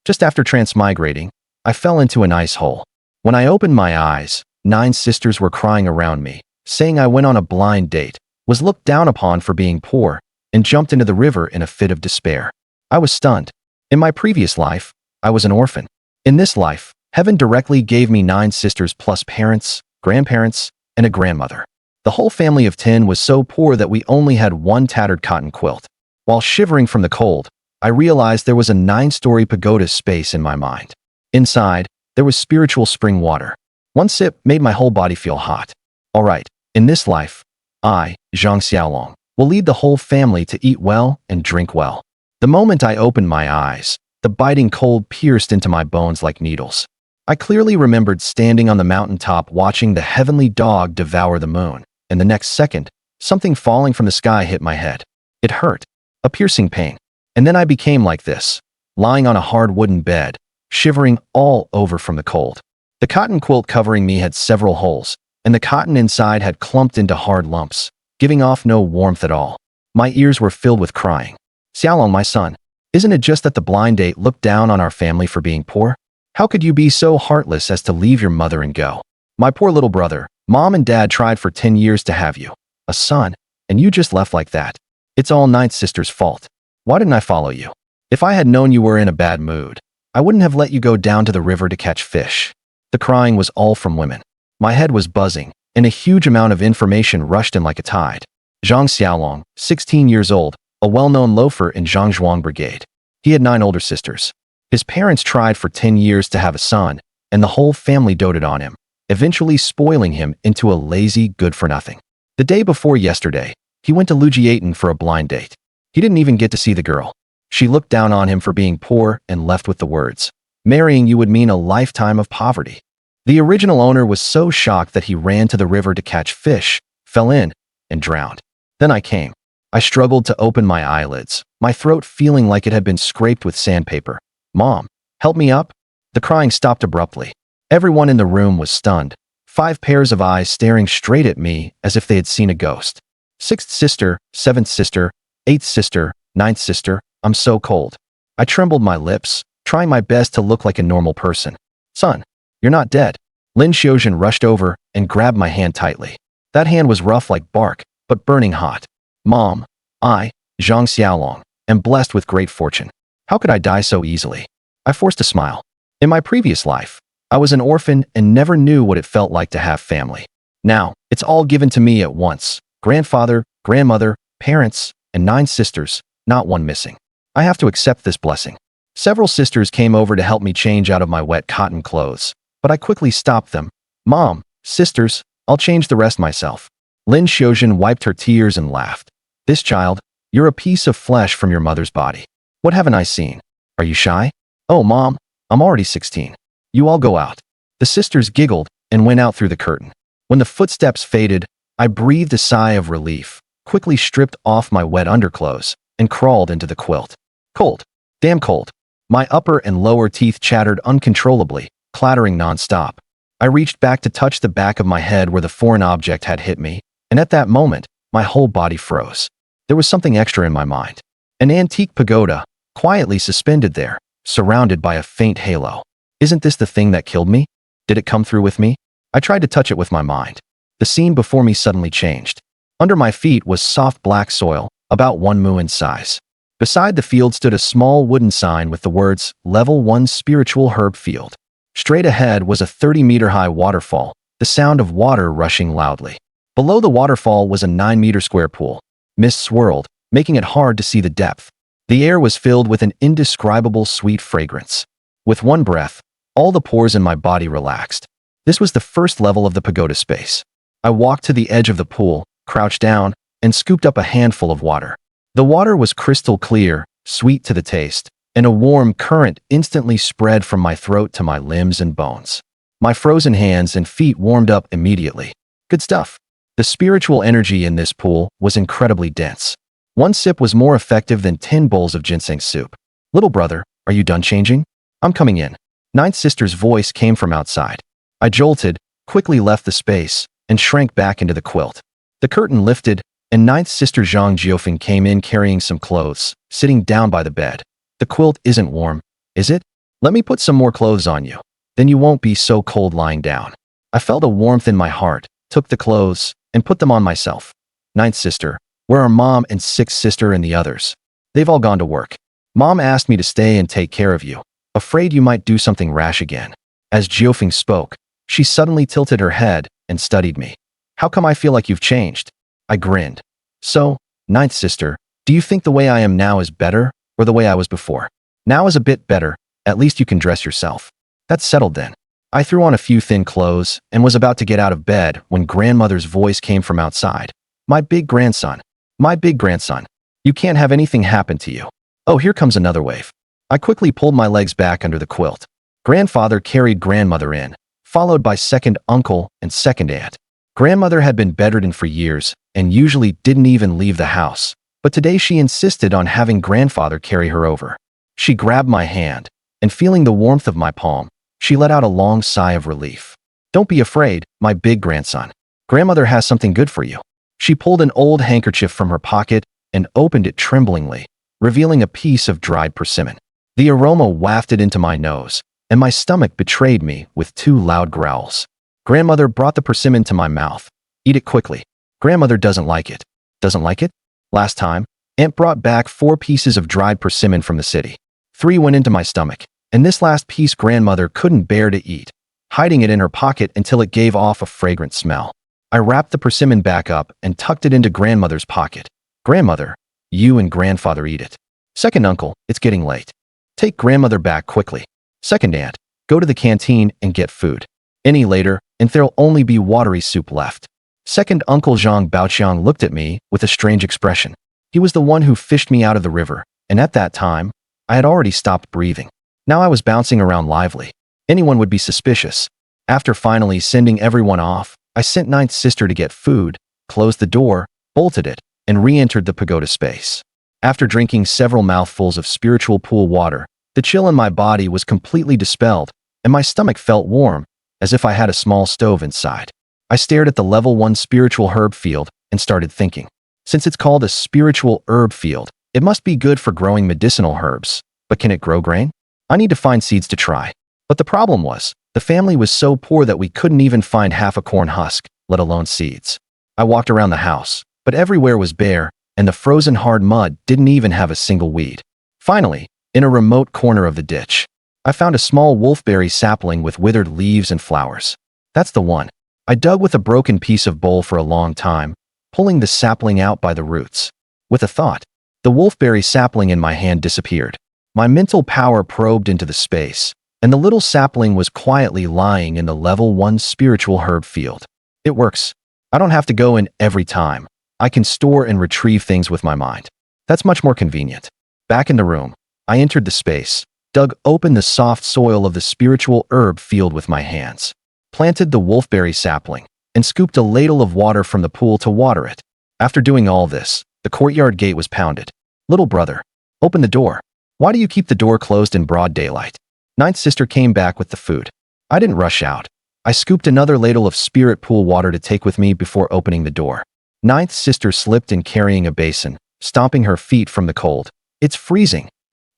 Just after transmigrating, I fell into an ice hole. When I opened my eyes, 9 sisters were crying around me, saying I went on a blind date, was looked down upon for being poor, and jumped into the river in a fit of despair. I was stunned. In my previous life, I was an orphan. In this life, heaven directly gave me 9 sisters plus parents, grandparents, and a grandmother. The whole family of 10 was so poor that we only had one tattered cotton quilt. While shivering from the cold, I realized there was a 9-story pagoda space in my mind. Inside, there was spiritual spring water. One sip made my whole body feel hot. All right, in this life, I, Zhang Xiaolong, will lead the whole family to eat well and drink well. The moment I opened my eyes, the biting cold pierced into my bones like needles. I clearly remembered standing on the mountaintop watching the heavenly dog devour the moon, and the next second, something falling from the sky hit my head. It hurt, a piercing pain. And then I became like this, lying on a hard wooden bed, shivering all over from the cold. The cotton quilt covering me had several holes, and the cotton inside had clumped into hard lumps, giving off no warmth at all. My ears were filled with crying. Xiaolong, my son, isn't it just that the blind date looked down on our family for being poor? How could you be so heartless as to leave your mother and go? My poor little brother, Mom and Dad tried for 10 years to have you, a son, and you just left like that. It's all 9 sisters' fault. Why didn't I follow you? If I had known you were in a bad mood, I wouldn't have let you go down to the river to catch fish. The crying was all from women. My head was buzzing, and a huge amount of information rushed in like a tide. Zhang Xiaolong, 16 years old, a well-known loafer in Zhangzhuang Brigade. He had 9 older sisters. His parents tried for 10 years to have a son, and the whole family doted on him, eventually spoiling him into a lazy good-for-nothing. The day before yesterday, he went to Lujiaten for a blind date. He didn't even get to see the girl. She looked down on him for being poor and left with the words, "Marrying you would mean a lifetime of poverty." The original owner was so shocked that he ran to the river to catch fish, fell in, and drowned. Then I came. I struggled to open my eyelids, my throat feeling like it had been scraped with sandpaper. "Mom, help me up." The crying stopped abruptly. Everyone in the room was stunned, 5 pairs of eyes staring straight at me as if they had seen a ghost. 6th sister, 7th sister, 8th sister, 9th sister, I'm so cold. I trembled my lips, trying my best to look like a normal person. "Son, you're not dead." Lin Xiaojun rushed over and grabbed my hand tightly. That hand was rough like bark, but burning hot. "Mom, I, Zhang Xiaolong, am blessed with great fortune. How could I die so easily?" I forced a smile. In my previous life, I was an orphan and never knew what it felt like to have family. Now, it's all given to me at once. Grandfather, grandmother, parents, and 9 sisters, not one missing. I have to accept this blessing. Several sisters came over to help me change out of my wet cotton clothes, but I quickly stopped them. "Mom, sisters, I'll change the rest myself." Lin Xiaojun wiped her tears and laughed. "This child, you're a piece of flesh from your mother's body. What haven't I seen? Are you shy?" "Oh, Mom, I'm already 16. You all go out." The sisters giggled and went out through the curtain. When the footsteps faded, I breathed a sigh of relief, quickly stripped off my wet underclothes, and crawled into the quilt. Cold. Damn cold. My upper and lower teeth chattered uncontrollably, clattering nonstop. I reached back to touch the back of my head where the foreign object had hit me, and at that moment, my whole body froze. There was something extra in my mind. An antique pagoda, quietly suspended there, surrounded by a faint halo. Isn't this the thing that killed me? Did it come through with me? I tried to touch it with my mind. The scene before me suddenly changed. Under my feet was soft black soil, about 1 mu in size. Beside the field stood a small wooden sign with the words, "Level 1 Spiritual Herb Field." Straight ahead was a 30-meter-high waterfall, the sound of water rushing loudly. Below the waterfall was a 9-meter square pool. Mist swirled, making it hard to see the depth. The air was filled with an indescribable sweet fragrance. With one breath, all the pores in my body relaxed. This was the first level of the pagoda space. I walked to the edge of the pool, crouched down, and scooped up a handful of water. The water was crystal clear, sweet to the taste, and a warm current instantly spread from my throat to my limbs and bones. My frozen hands and feet warmed up immediately. Good stuff. The spiritual energy in this pool was incredibly dense. One sip was more effective than 10 bowls of ginseng soup. "Little brother, are you done changing? I'm coming in." 9th sister's voice came from outside. I jolted, quickly left the space, and shrank back into the quilt. The curtain lifted, and 9th sister Zhang Xiaolong came in carrying some clothes, sitting down by the bed. "The quilt isn't warm, is it?" Let me put some more clothes on you. Then you won't be so cold lying down. I felt a warmth in my heart, took the clothes, and put them on myself. Ninth sister, where are mom and sixth sister and the others? They've all gone to work. Mom asked me to stay and take care of you, afraid you might do something rash again. As Jiufeng spoke, she suddenly tilted her head and studied me. How come I feel like you've changed? I grinned. So, ninth sister, do you think the way I am now is better, or the way I was before? Now is a bit better, at least you can dress yourself. That's settled then. I threw on a few thin clothes and was about to get out of bed when grandmother's voice came from outside. My big grandson, you can't have anything happen to you. Oh, here comes another wave. I quickly pulled my legs back under the quilt. Grandfather carried grandmother in, followed by second uncle and second aunt. Grandmother had been bedridden for years and usually didn't even leave the house, but today she insisted on having grandfather carry her over. She grabbed my hand, and feeling the warmth of my palm, she let out a long sigh of relief. Don't be afraid, my big grandson. Grandmother has something good for you. She pulled an old handkerchief from her pocket and opened it tremblingly, revealing a piece of dried persimmon. The aroma wafted into my nose, and my stomach betrayed me with 2 loud growls. Grandmother brought the persimmon to my mouth. Eat it quickly. Grandmother doesn't like it. Doesn't like it? Last time, Aunt brought back 4 pieces of dried persimmon from the city. 3 went into my stomach, and this last piece grandmother couldn't bear to eat, hiding it in her pocket until it gave off a fragrant smell. I wrapped the persimmon back up and tucked it into grandmother's pocket. Grandmother, you and grandfather eat it. Second uncle, it's getting late. Take grandmother back quickly. Second aunt, go to the canteen and get food. Any later, and there'll only be watery soup left. Second uncle Zhang Baoqiang looked at me with a strange expression. He was the one who fished me out of the river, and at that time, I had already stopped breathing. Now I was bouncing around lively. Anyone would be suspicious. After finally sending everyone off, I sent ninth sister to get food, closed the door, bolted it, and re-entered the pagoda space. After drinking several mouthfuls of spiritual pool water, the chill in my body was completely dispelled, and my stomach felt warm, as if I had a small stove inside. I stared at the level 1 spiritual herb field and started thinking. Since it's called a spiritual herb field, it must be good for growing medicinal herbs. But can it grow grain? I need to find seeds to try. But the problem was, the family was so poor that we couldn't even find half a corn husk, let alone seeds. I walked around the house, but everywhere was bare, and the frozen hard mud didn't even have a single weed. Finally, in a remote corner of the ditch, I found a small wolfberry sapling with withered leaves and flowers. That's the one. I dug with a broken piece of bowl for a long time, pulling the sapling out by the roots. With a thought, the wolfberry sapling in my hand disappeared. My mental power probed into the space, and the little sapling was quietly lying in the level 1 spiritual herb field. It works. I don't have to go in every time. I can store and retrieve things with my mind. That's much more convenient. Back in the room, I entered the space, dug open the soft soil of the spiritual herb field with my hands, planted the wolfberry sapling, and scooped a ladle of water from the pool to water it. After doing all this, the courtyard gate was pounded. Little brother, open the door. Why do you keep the door closed in broad daylight? Ninth sister came back with the food. I didn't rush out. I scooped another ladle of spirit pool water to take with me before opening the door. Ninth sister slipped in carrying a basin, stomping her feet from the cold. It's freezing.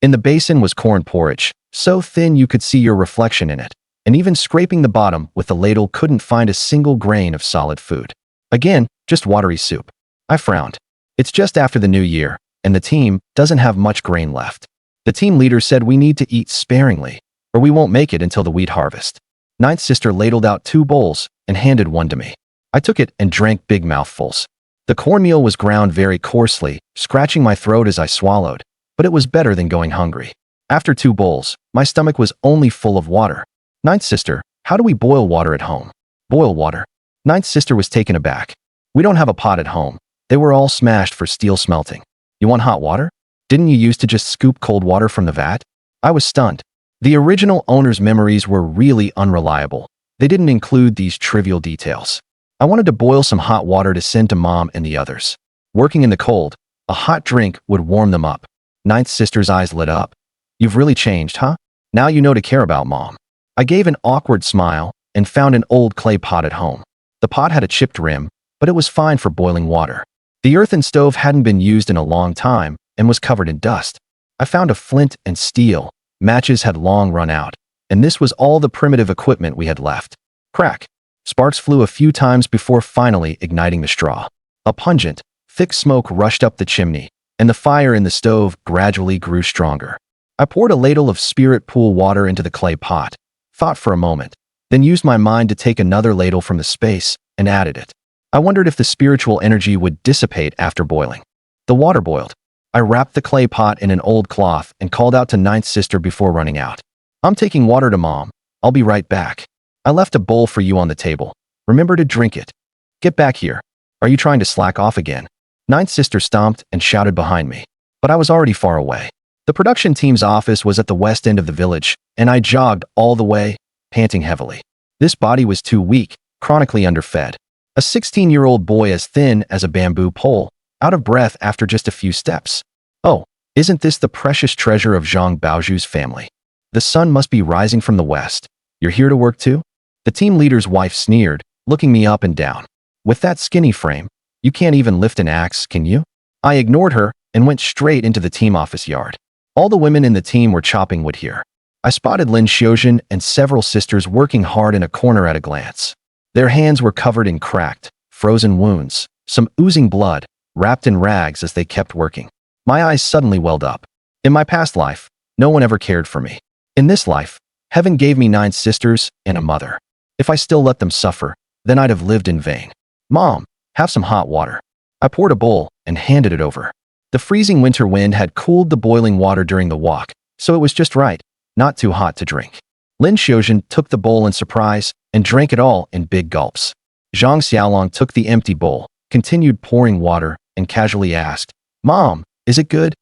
In the basin was corn porridge, so thin you could see your reflection in it, and even scraping the bottom with the ladle couldn't find a single grain of solid food. Again, just watery soup. I frowned. It's just after the new year, and the team doesn't have much grain left. The team leader said we need to eat sparingly, or we won't make it until the wheat harvest. Ninth sister ladled out 2 bowls and handed one to me. I took it and drank big mouthfuls. The cornmeal was ground very coarsely, scratching my throat as I swallowed, but it was better than going hungry. After 2 bowls, my stomach was only full of water. Ninth sister, how do we boil water at home? Boil water? Ninth sister was taken aback. We don't have a pot at home. They were all smashed for steel smelting. You want hot water? Didn't you used to just scoop cold water from the vat? I was stunned. The original owner's memories were really unreliable. They didn't include these trivial details. I wanted to boil some hot water to send to mom and the others. Working in the cold, a hot drink would warm them up. Ninth sister's eyes lit up. You've really changed, huh? Now you know to care about mom. I gave an awkward smile and found an old clay pot at home. The pot had a chipped rim, but it was fine for boiling water. The earthen stove hadn't been used in a long time and was covered in dust. I found a flint and steel, Matches had long run out, and this was all the primitive equipment we had left. Crack! Sparks flew a few times before finally igniting the straw. A pungent, thick smoke rushed up the chimney, and the fire in the stove gradually grew stronger. I poured a ladle of spirit pool water into the clay pot, thought for a moment, then used my mind to take another ladle from the space and added it. I wondered if the spiritual energy would dissipate after boiling. The water boiled. I wrapped the clay pot in an old cloth and called out to Ninth Sister before running out. "I'm taking water to Mom. I'll be right back. I left a bowl for you on the table. Remember to drink it. Get back here. Are you trying to slack off again?" Ninth Sister stomped and shouted behind me, but I was already far away. The production team's office was at the west end of the village, and I jogged all the way, panting heavily. This body was too weak, chronically underfed. A 16-year-old boy as thin as a bamboo pole, out of breath after just a few steps. Oh, isn't this the precious treasure of Zhang Baoju's family? The sun must be rising from the west. You're here to work too? The team leader's wife sneered, looking me up and down. With that skinny frame, you can't even lift an axe, can you? I ignored her and went straight into the team office yard. All the women in the team were chopping wood here. I spotted Lin Xiaojun and several sisters working hard in a corner at a glance. Their hands were covered in cracked, frozen wounds, some oozing blood, wrapped in rags as they kept working. My eyes suddenly welled up. In my past life, no one ever cared for me. In this life, heaven gave me 9 sisters and a mother. If I still let them suffer, then I'd have lived in vain. "Mom, have some hot water." I poured a bowl and handed it over. The freezing winter wind had cooled the boiling water during the walk, so it was just right, not too hot to drink. Lin Xiaojun took the bowl in surprise and drank it all in big gulps. Zhang Xiaolong took the empty bowl, continued pouring water, and casually asked, "Mom, is it good?"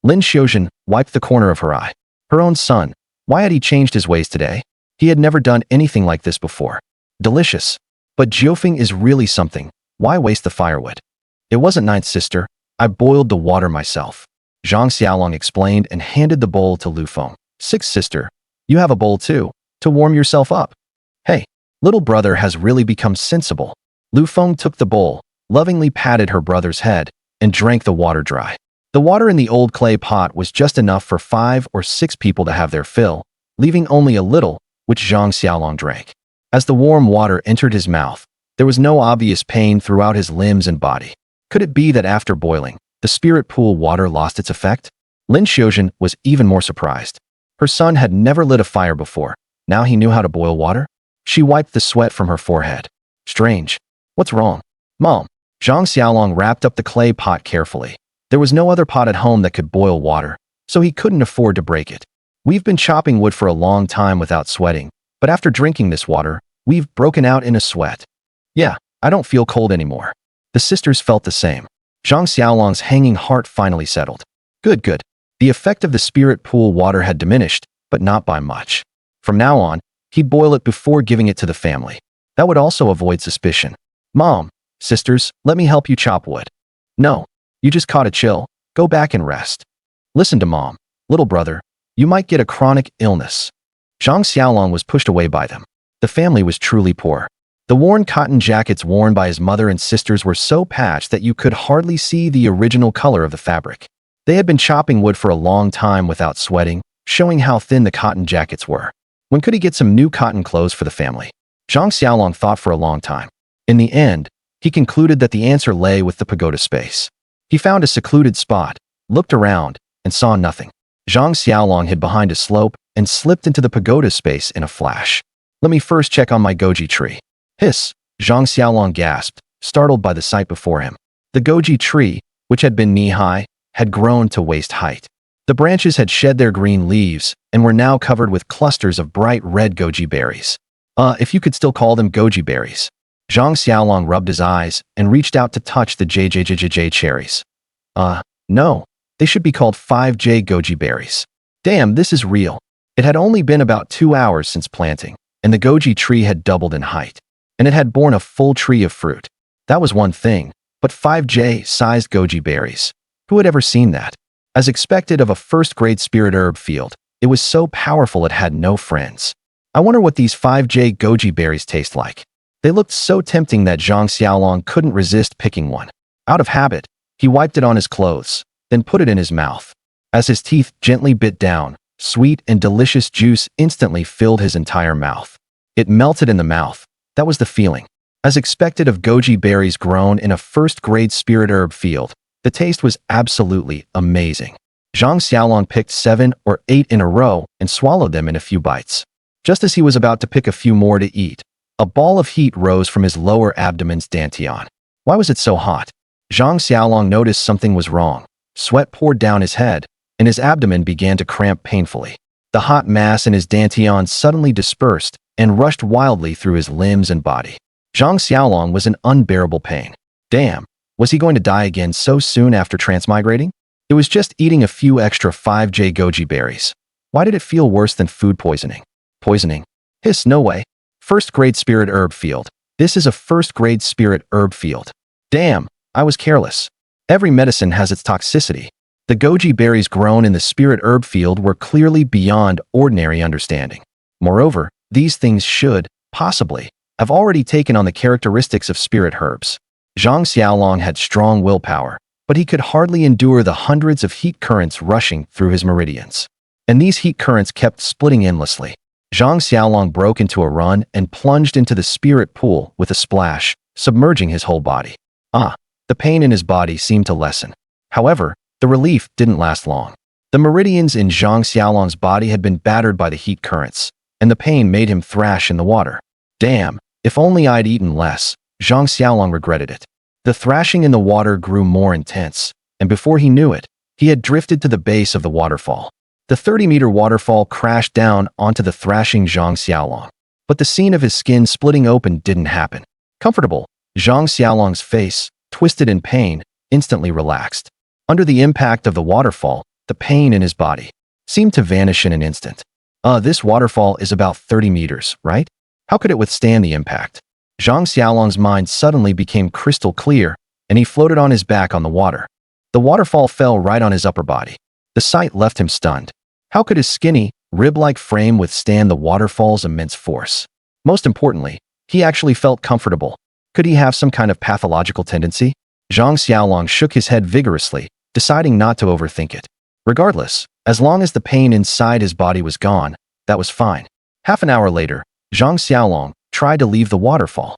Lin Xiaojun wiped the corner of her eye. Her own son, why had he changed his ways today? He had never done anything like this before. Delicious. But Jiufeng is really something. Why waste the firewood? It wasn't Ninth Sister. I boiled the water myself. Zhang Xiaolong explained and handed the bowl to Lu Feng. "Sixth Sister, you have a bowl too, to warm yourself up." "Hey, little brother has really become sensible." Lu Feng took the bowl, lovingly patted her brother's head, and drank the water dry. The water in the old clay pot was just enough for 5 or 6 people to have their fill, leaving only a little, which Zhang Xiaolong drank. As the warm water entered his mouth, there was no obvious pain throughout his limbs and body. Could it be that after boiling, the spirit pool water lost its effect? Lin Xiaojun was even more surprised. Her son had never lit a fire before. Now he knew how to boil water? She wiped the sweat from her forehead. "Strange. What's wrong?" "Mom." Zhang Xiaolong wrapped up the clay pot carefully. There was no other pot at home that could boil water, so he couldn't afford to break it. "We've been chopping wood for a long time without sweating, but after drinking this water, we've broken out in a sweat. Yeah, I don't feel cold anymore." The sisters felt the same. Zhang Xiaolong's hanging heart finally settled. Good, good. The effect of the spirit pool water had diminished, but not by much. From now on, he'd boil it before giving it to the family. That would also avoid suspicion. "Mom, sisters, let me help you chop wood." "No, you just caught a chill. Go back and rest." "Listen to Mom. Little brother, you might get a chronic illness." Zhang Xiaolong was pushed away by them. The family was truly poor. The worn cotton jackets worn by his mother and sisters were so patched that you could hardly see the original color of the fabric. They had been chopping wood for a long time without sweating, showing how thin the cotton jackets were. When could he get some new cotton clothes for the family? Zhang Xiaolong thought for a long time. In the end, he concluded that the answer lay with the pagoda space. He found a secluded spot, looked around, and saw nothing. Zhang Xiaolong hid behind a slope and slipped into the pagoda space in a flash. "Let me first check on my goji tree." "Hiss!" Zhang Xiaolong gasped, startled by the sight before him. The goji tree, which had been knee-high, had grown to waist height. The branches had shed their green leaves and were now covered with clusters of bright red goji berries. If you could still call them goji berries. Zhang Xiaolong rubbed his eyes and reached out to touch the JJJJ cherries. No, they should be called 5J goji berries. Damn, this is real. It had only been about 2 hours since planting, and the goji tree had doubled in height. And it had borne a full tree of fruit. That was one thing, but 5J-sized goji berries. Who had ever seen that? As expected of a first-grade spirit herb field, it was so powerful it had no friends. I wonder what these 5J goji berries taste like. They looked so tempting that Zhang Xiaolong couldn't resist picking one. Out of habit, he wiped it on his clothes, then put it in his mouth. As his teeth gently bit down, Sweet and delicious juice instantly filled his entire mouth. It melted in the mouth. That was the feeling. As expected of goji berries grown in a first-grade spirit herb field, the taste was absolutely amazing. Zhang Xiaolong picked 7 or 8 in a row and swallowed them in a few bites. Just as he was about to pick a few more to eat, a ball of heat rose from his lower abdomen's dantian. Why was it so hot? Zhang Xiaolong noticed something was wrong. Sweat poured down his head, and his abdomen began to cramp painfully. The hot mass in his dantian suddenly dispersed and rushed wildly through his limbs and body. Zhang Xiaolong was in unbearable pain. Damn, was he going to die again so soon after transmigrating? It was just eating a few extra 5J goji berries. Why did it feel worse than food poisoning? Poisoning? Hiss, no way. First-grade spirit herb field. This is a first-grade spirit herb field. Damn, I was careless. Every medicine has its toxicity. The goji berries grown in the spirit herb field were clearly beyond ordinary understanding. Moreover, these things should, possibly, have already taken on the characteristics of spirit herbs. Zhang Xiaolong had strong willpower, but he could hardly endure the hundreds of heat currents rushing through his meridians. And these heat currents kept splitting endlessly. Zhang Xiaolong broke into a run and plunged into the spirit pool with a splash, submerging his whole body. The pain in his body seemed to lessen. However, the relief didn't last long. The meridians in Zhang Xiaolong's body had been battered by the heat currents, and the pain made him thrash in the water. Damn, if only I'd eaten less, Zhang Xiaolong regretted it. The thrashing in the water grew more intense, and before he knew it, he had drifted to the base of the waterfall. The 30-meter waterfall crashed down onto the thrashing Zhang Xiaolong. But the scene of his skin splitting open didn't happen. Comfortable, Zhang Xiaolong's face, twisted in pain, instantly relaxed. Under the impact of the waterfall, the pain in his body seemed to vanish in an instant. This waterfall is about 30 meters, right? How could it withstand the impact? Zhang Xiaolong's mind suddenly became crystal clear, and he floated on his back on the water. The waterfall fell right on his upper body. The sight left him stunned. How could his skinny, rib-like frame withstand the waterfall's immense force? Most importantly, he actually felt comfortable. Could he have some kind of pathological tendency? Zhang Xiaolong shook his head vigorously, deciding not to overthink it. Regardless, as long as the pain inside his body was gone, that was fine. Half an hour later, Zhang Xiaolong tried to leave the waterfall.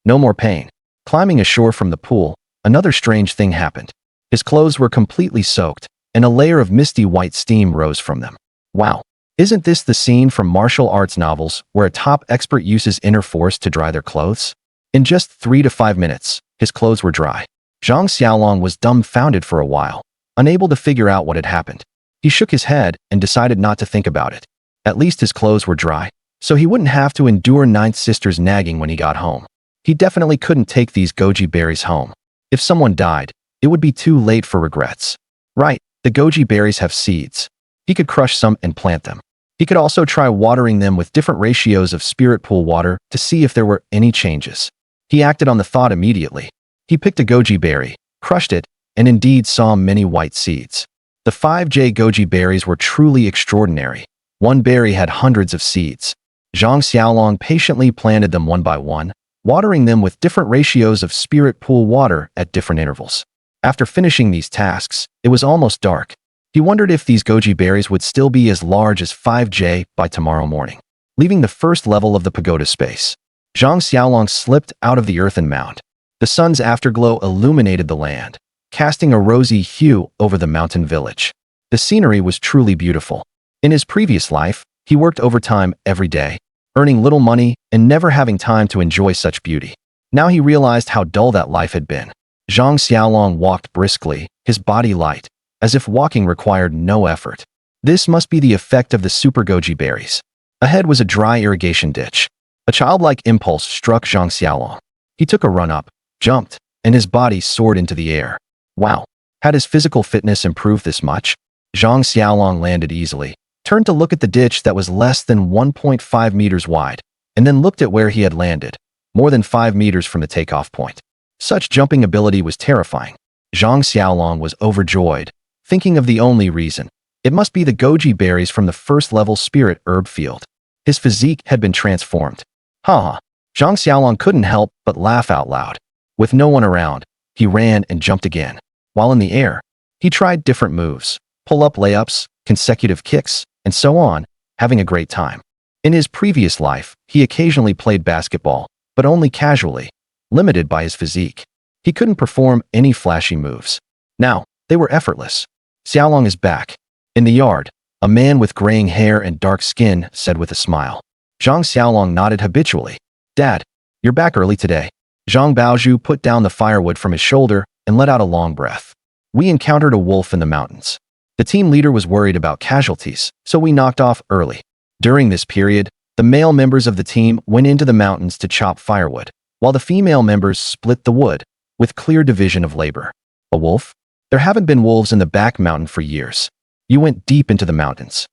No more pain. Climbing ashore from the pool, another strange thing happened. His clothes were completely soaked, and a layer of misty white steam rose from them. Wow, isn't this the scene from martial arts novels where a top expert uses inner force to dry their clothes? In just 3 to 5 minutes, his clothes were dry. Zhang Xiaolong was dumbfounded for a while, unable to figure out what had happened. He shook his head and decided not to think about it. At least his clothes were dry, so he wouldn't have to endure Ninth Sister's nagging when he got home. He definitely couldn't take these goji berries home. If someone died, it would be too late for regrets. Right, the goji berries have seeds. He could crush some and plant them. He could also try watering them with different ratios of spirit pool water to see if there were any changes. He acted on the thought immediately. He picked a goji berry, crushed it, and indeed saw many white seeds. The 5J goji berries were truly extraordinary. One berry had hundreds of seeds. Zhang Xiaolong patiently planted them one by one, watering them with different ratios of spirit pool water at different intervals. After finishing these tasks, it was almost dark. He wondered if these goji berries would still be as large as 5J by tomorrow morning. Leaving the first level of the pagoda space, Zhang Xiaolong slipped out of the earthen mound. The sun's afterglow illuminated the land, casting a rosy hue over the mountain village. The scenery was truly beautiful. In his previous life, he worked overtime every day, earning little money and never having time to enjoy such beauty. Now he realized how dull that life had been. Zhang Xiaolong walked briskly, his body light, as if walking required no effort. This must be the effect of the super goji berries. Ahead was a dry irrigation ditch. A childlike impulse struck Zhang Xiaolong. He took a run up, jumped, and his body soared into the air. Wow, had his physical fitness improved this much? Zhang Xiaolong landed easily, turned to look at the ditch that was less than 1.5 meters wide, and then looked at where he had landed, more than 5 meters from the takeoff point. Such jumping ability was terrifying. Zhang Xiaolong was overjoyed, thinking of the only reason. It must be the goji berries from the first-level spirit herb field. His physique had been transformed. Zhang Xiaolong couldn't help but laugh out loud. With no one around, he ran and jumped again. While in the air, he tried different moves, pull-up layups, consecutive kicks, and so on, having a great time. In his previous life, he occasionally played basketball, but only casually, limited by his physique. He couldn't perform any flashy moves. Now, they were effortless. Xiaolong is back. In the yard, a man with graying hair and dark skin said with a smile. Zhang Xiaolong nodded habitually. Dad, you're back early today. Zhang Baozhu put down the firewood from his shoulder and let out a long breath. We encountered a wolf in the mountains. The team leader was worried about casualties, so we knocked off early. During this period, the male members of the team went into the mountains to chop firewood, while the female members split the wood, with clear division of labor. A wolf? There haven't been wolves in the back mountain for years. You went deep into the mountains.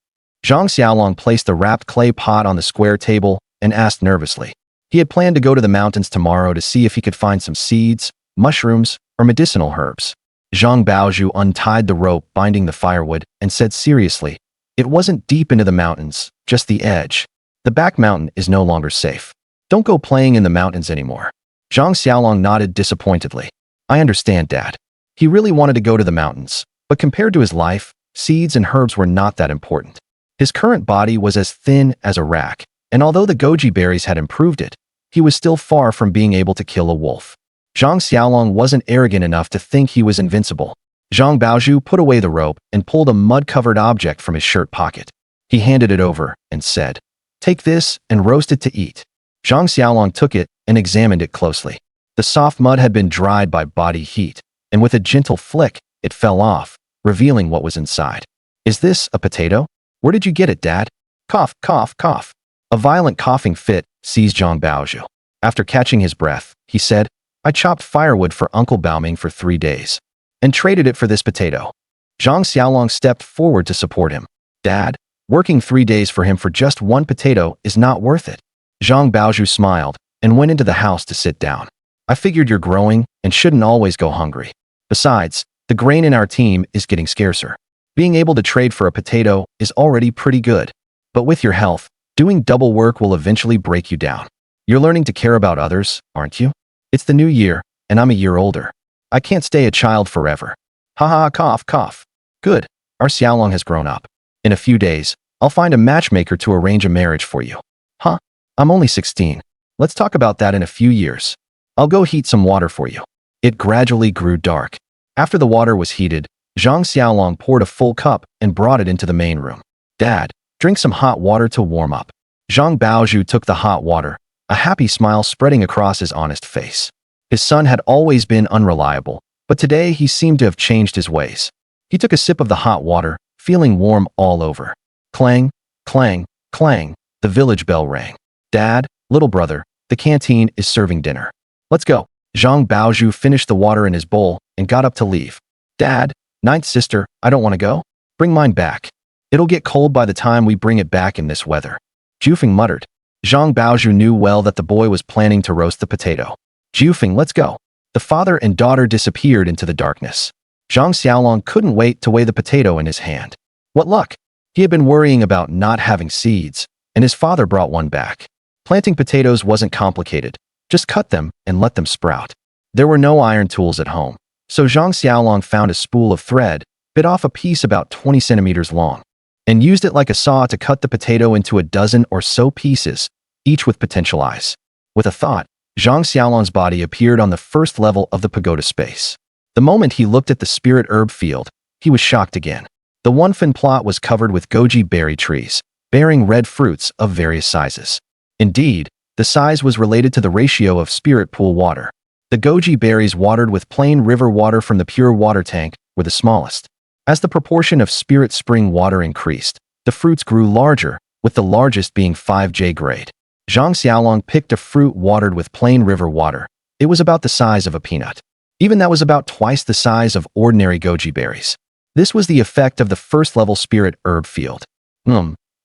Zhang Xiaolong placed the wrapped clay pot on the square table and asked nervously. He had planned to go to the mountains tomorrow to see if he could find some seeds, mushrooms, or medicinal herbs. Zhang Baozhu untied the rope binding the firewood and said seriously, "It wasn't deep into the mountains, just the edge. The back mountain is no longer safe. Don't go playing in the mountains anymore." Zhang Xiaolong nodded disappointedly. "I understand, Dad." He really wanted to go to the mountains, but compared to his life, seeds and herbs were not that important. His current body was as thin as a rack, and although the goji berries had improved it, he was still far from being able to kill a wolf. Zhang Xiaolong wasn't arrogant enough to think he was invincible. Zhang Baozhu put away the rope and pulled a mud-covered object from his shirt pocket. He handed it over and said, "Take this and roast it to eat." Zhang Xiaolong took it and examined it closely. The soft mud had been dried by body heat, and with a gentle flick, it fell off, revealing what was inside. "Is this a potato? Where did you get it, Dad?" Cough, cough, cough. A violent coughing fit seized Zhang Baozhu. After catching his breath, he said, "I chopped firewood for Uncle Baoming for 3 days and traded it for this potato." Zhang Xiaolong stepped forward to support him. "Dad, working 3 days for him for just one potato is not worth it." Zhang Baozhu smiled and went into the house to sit down. "I figured you're growing and shouldn't always go hungry. Besides, the grain in our team is getting scarcer. Being able to trade for a potato is already pretty good. But with your health, doing double work will eventually break you down. You're learning to care about others, aren't you? It's the new year, and I'm a year older. I can't stay a child forever." Ha ha, cough, cough. "Good, our Xiaolong has grown up. In a few days, I'll find a matchmaker to arrange a marriage for you." "Huh? I'm only 16. Let's talk about that in a few years. I'll go heat some water for you." It gradually grew dark. After the water was heated, Zhang Xiaolong poured a full cup and brought it into the main room. "Dad, drink some hot water to warm up." Zhang Baozhu took the hot water, a happy smile spreading across his honest face. His son had always been unreliable, but today he seemed to have changed his ways. He took a sip of the hot water, feeling warm all over. Clang, clang, clang, the village bell rang. "Dad, little brother, the canteen is serving dinner. Let's go." Zhang Baozhu finished the water in his bowl and got up to leave. "Dad, ninth sister, I don't want to go. Bring mine back. It'll get cold by the time we bring it back in this weather." Jufeng muttered. Zhang Baozhu knew well that the boy was planning to roast the potato. "Jufeng, let's go." The father and daughter disappeared into the darkness. Zhang Xiaolong couldn't wait to weigh the potato in his hand. What luck! He had been worrying about not having seeds, and his father brought one back. Planting potatoes wasn't complicated. Just cut them and let them sprout. There were no iron tools at home, so Zhang Xiaolong found a spool of thread, bit off a piece about 20 centimeters long, and used it like a saw to cut the potato into a dozen or so pieces, each with potential eyes. With a thought, Zhang Xiaolong's body appeared on the first level of the pagoda space. The moment he looked at the spirit herb field, he was shocked again. The one-fin plot was covered with goji berry trees, bearing red fruits of various sizes. Indeed, the size was related to the ratio of spirit pool water. The goji berries watered with plain river water from the pure water tank were the smallest. As the proportion of spirit spring water increased, the fruits grew larger, with the largest being 5J grade. Zhang Xiaolong picked a fruit watered with plain river water. It was about the size of a peanut. Even that was about twice the size of ordinary goji berries. This was the effect of the first-level spirit herb field.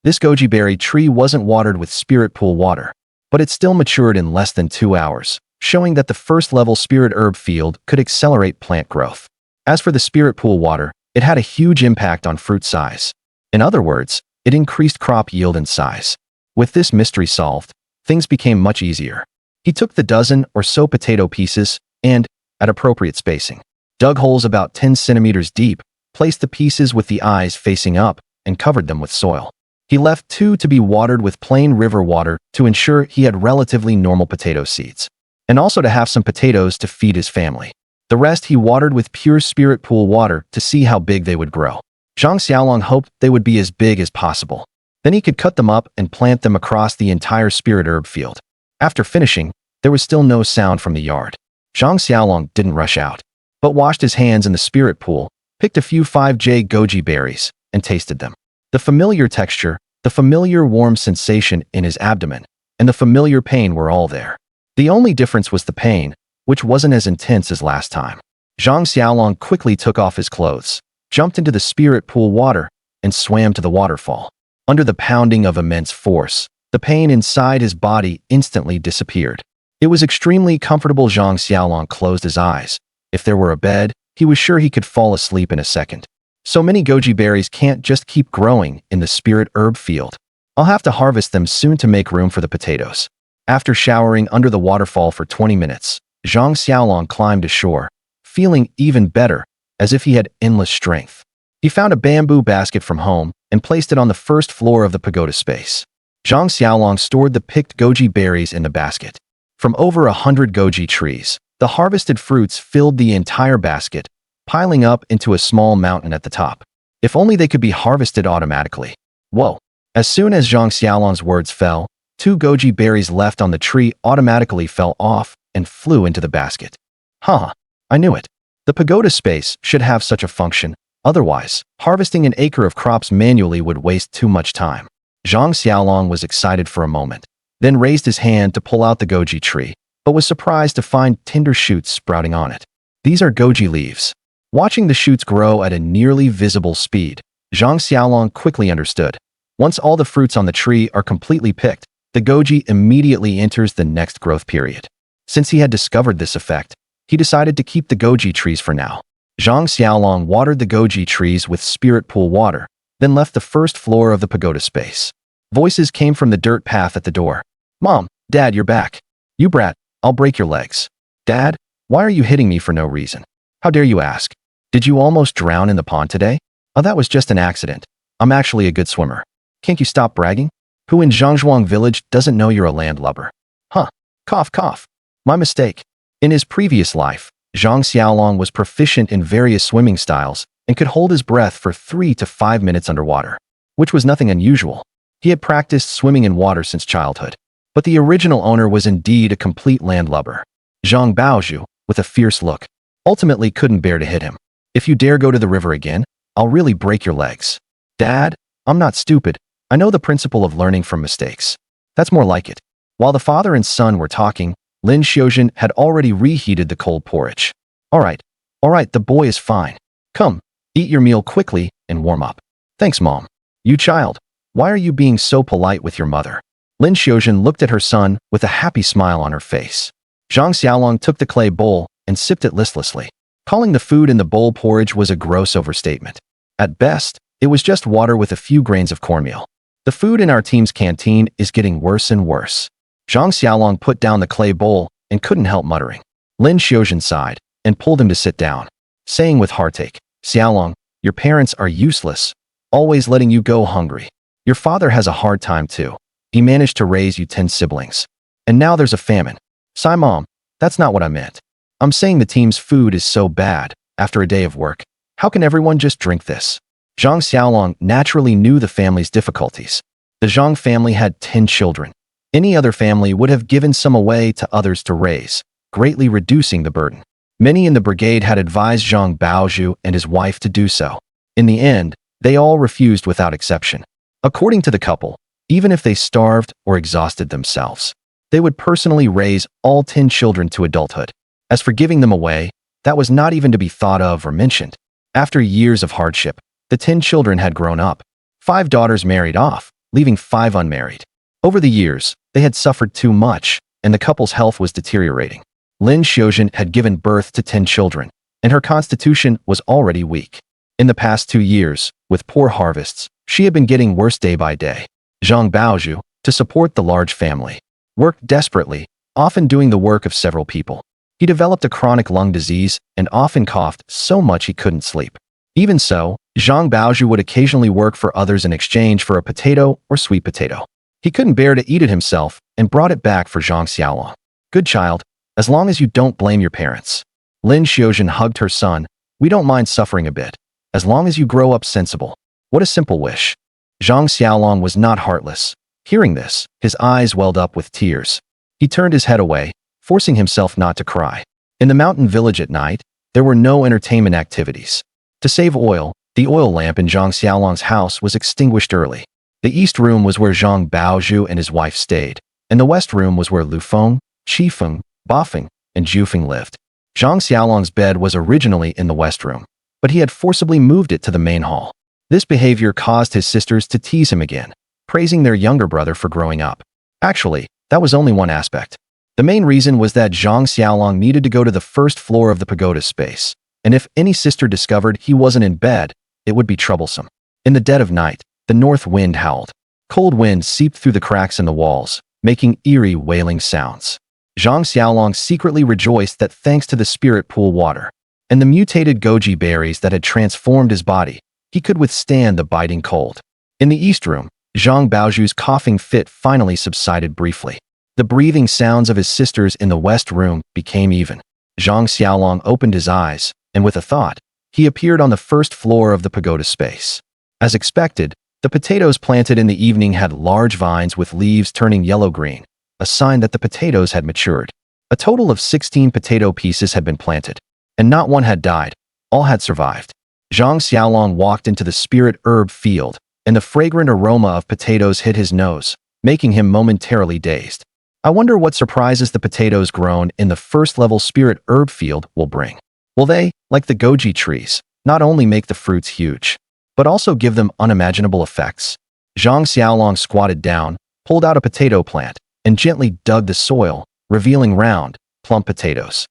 This goji berry tree wasn't watered with spirit pool water, but it still matured in less than 2 hours, showing that the first-level spirit herb field could accelerate plant growth. As for the spirit pool water, it had a huge impact on fruit size. In other words, it increased crop yield and size. With this mystery solved, things became much easier. He took the dozen or so potato pieces and, at appropriate spacing, dug holes about 10 centimeters deep, placed the pieces with the eyes facing up, and covered them with soil. He left 2 to be watered with plain river water to ensure he had relatively normal potato seeds, and also to have some potatoes to feed his family. The rest he watered with pure spirit pool water to see how big they would grow. Zhang Xiaolong hoped they would be as big as possible. Then he could cut them up and plant them across the entire spirit herb field. After finishing, there was still no sound from the yard. Zhang Xiaolong didn't rush out, but washed his hands in the spirit pool, picked a few 5J goji berries, and tasted them. The familiar texture, the familiar warm sensation in his abdomen, and the familiar pain were all there. The only difference was the pain, which wasn't as intense as last time. Zhang Xiaolong quickly took off his clothes, jumped into the spirit pool water, and swam to the waterfall. Under the pounding of immense force, the pain inside his body instantly disappeared. It was extremely comfortable. Zhang Xiaolong closed his eyes. If there were a bed, he was sure he could fall asleep in a second. So many goji berries can't just keep growing in the spirit herb field. I'll have to harvest them soon to make room for the potatoes. After showering under the waterfall for 20 minutes, Zhang Xiaolong climbed ashore, feeling even better, as if he had endless strength. He found a bamboo basket from home and placed it on the first floor of the pagoda space. Zhang Xiaolong stored the picked goji berries in the basket. From over 100 goji trees, the harvested fruits filled the entire basket, piling up into a small mountain at the top. If only they could be harvested automatically. Whoa! As soon as Zhang Xiaolong's words fell, 2 goji berries left on the tree automatically fell off and flew into the basket. Huh, I knew it. The pagoda space should have such a function. Otherwise, harvesting an acre of crops manually would waste too much time. Zhang Xiaolong was excited for a moment, then raised his hand to pull out the goji tree, but was surprised to find tender shoots sprouting on it. These are goji leaves. Watching the shoots grow at a nearly visible speed, Zhang Xiaolong quickly understood. Once all the fruits on the tree are completely picked, the goji immediately enters the next growth period. Since he had discovered this effect, he decided to keep the goji trees for now. Zhang Xiaolong watered the goji trees with spirit pool water, then left the first floor of the pagoda space. Voices came from the dirt path at the door. Mom, Dad, you're back. You brat, I'll break your legs. Dad, why are you hitting me for no reason? How dare you ask? Did you almost drown in the pond today? Oh, that was just an accident. I'm actually a good swimmer. Can't you stop bragging? Who in Zhangzhuang village doesn't know you're a landlubber? Huh. Cough, cough. My mistake. In his previous life, Zhang Xiaolong was proficient in various swimming styles and could hold his breath for 3 to 5 minutes underwater, which was nothing unusual. He had practiced swimming in water since childhood. But the original owner was indeed a complete landlubber. Zhang Baozhu, with a fierce look, ultimately couldn't bear to hit him. If you dare go to the river again, I'll really break your legs. Dad, I'm not stupid. I know the principle of learning from mistakes. That's more like it. While the father and son were talking, Lin Xiaojun had already reheated the cold porridge. All right, the boy is fine. Come, eat your meal quickly and warm up. Thanks, Mom. You child, why are you being so polite with your mother? Lin Xiaojun looked at her son with a happy smile on her face. Zhang Xiaolong took the clay bowl and sipped it listlessly. Calling the food in the bowl porridge was a gross overstatement. At best, it was just water with a few grains of cornmeal. The food in our team's canteen is getting worse and worse. Zhang Xiaolong put down the clay bowl and couldn't help muttering. Lin Xiaojun sighed and pulled him to sit down, saying with heartache, Xiaolong, your parents are useless, always letting you go hungry. Your father has a hard time too. He managed to raise you 10 siblings. And now there's a famine. Sigh, Mom, that's not what I meant. I'm saying the team's food is so bad, after a day of work. How can everyone just drink this? Zhang Xiaolong naturally knew the family's difficulties. The Zhang family had 10 children. Any other family would have given some away to others to raise, greatly reducing the burden. Many in the brigade had advised Zhang Baozhu and his wife to do so. In the end, they all refused without exception. According to the couple, even if they starved or exhausted themselves, they would personally raise all 10 children to adulthood. As for giving them away, that was not even to be thought of or mentioned. After years of hardship, the 10 children had grown up. 5 daughters married off, leaving 5 unmarried. Over the years, they had suffered too much, and the couple's health was deteriorating. Lin Xiaojun had given birth to 10 children, and her constitution was already weak. In the past 2 years, with poor harvests, she had been getting worse day by day. Zhang Baozhu, to support the large family, worked desperately, often doing the work of several people. He developed a chronic lung disease and often coughed so much he couldn't sleep. Even so, Zhang Baozhu would occasionally work for others in exchange for a potato or sweet potato. He couldn't bear to eat it himself and brought it back for Zhang Xiaolong. Good child, as long as you don't blame your parents. Lin Xiaozhen hugged her son. We don't mind suffering a bit, as long as you grow up sensible. What a simple wish. Zhang Xiaolong was not heartless. Hearing this, his eyes welled up with tears. He turned his head away, forcing himself not to cry. In the mountain village at night, there were no entertainment activities. To save oil, the oil lamp in Zhang Xiaolong's house was extinguished early. The east room was where Zhang Baozhu and his wife stayed, and the west room was where Lu Feng, Qi Feng, Ba Feng, and Zhu Feng lived. Zhang Xiaolong's bed was originally in the west room, but he had forcibly moved it to the main hall. This behavior caused his sisters to tease him again, praising their younger brother for growing up. Actually, that was only one aspect. The main reason was that Zhang Xiaolong needed to go to the first floor of the pagoda space, and if any sister discovered he wasn't in bed, it would be troublesome. In the dead of night, the north wind howled. Cold wind seeped through the cracks in the walls, making eerie wailing sounds. Zhang Xiaolong secretly rejoiced that thanks to the spirit pool water and the mutated goji berries that had transformed his body, he could withstand the biting cold. In the east room, Zhang Baozhu's coughing fit finally subsided briefly. The breathing sounds of his sisters in the west room became even. Zhang Xiaolong opened his eyes, and with a thought, he appeared on the first floor of the pagoda space. As expected, the potatoes planted in the evening had large vines with leaves turning yellow-green, a sign that the potatoes had matured. A total of 16 potato pieces had been planted, and not one had died. All had survived. Zhang Xiaolong walked into the spirit herb field, and the fragrant aroma of potatoes hit his nose, making him momentarily dazed. I wonder what surprises the potatoes grown in the first-level spirit herb field will bring. Will they, like the goji trees, not only make the fruits huge, but also give them unimaginable effects? Zhang Xiaolong squatted down, pulled out a potato plant, and gently dug the soil, revealing round, plump potatoes.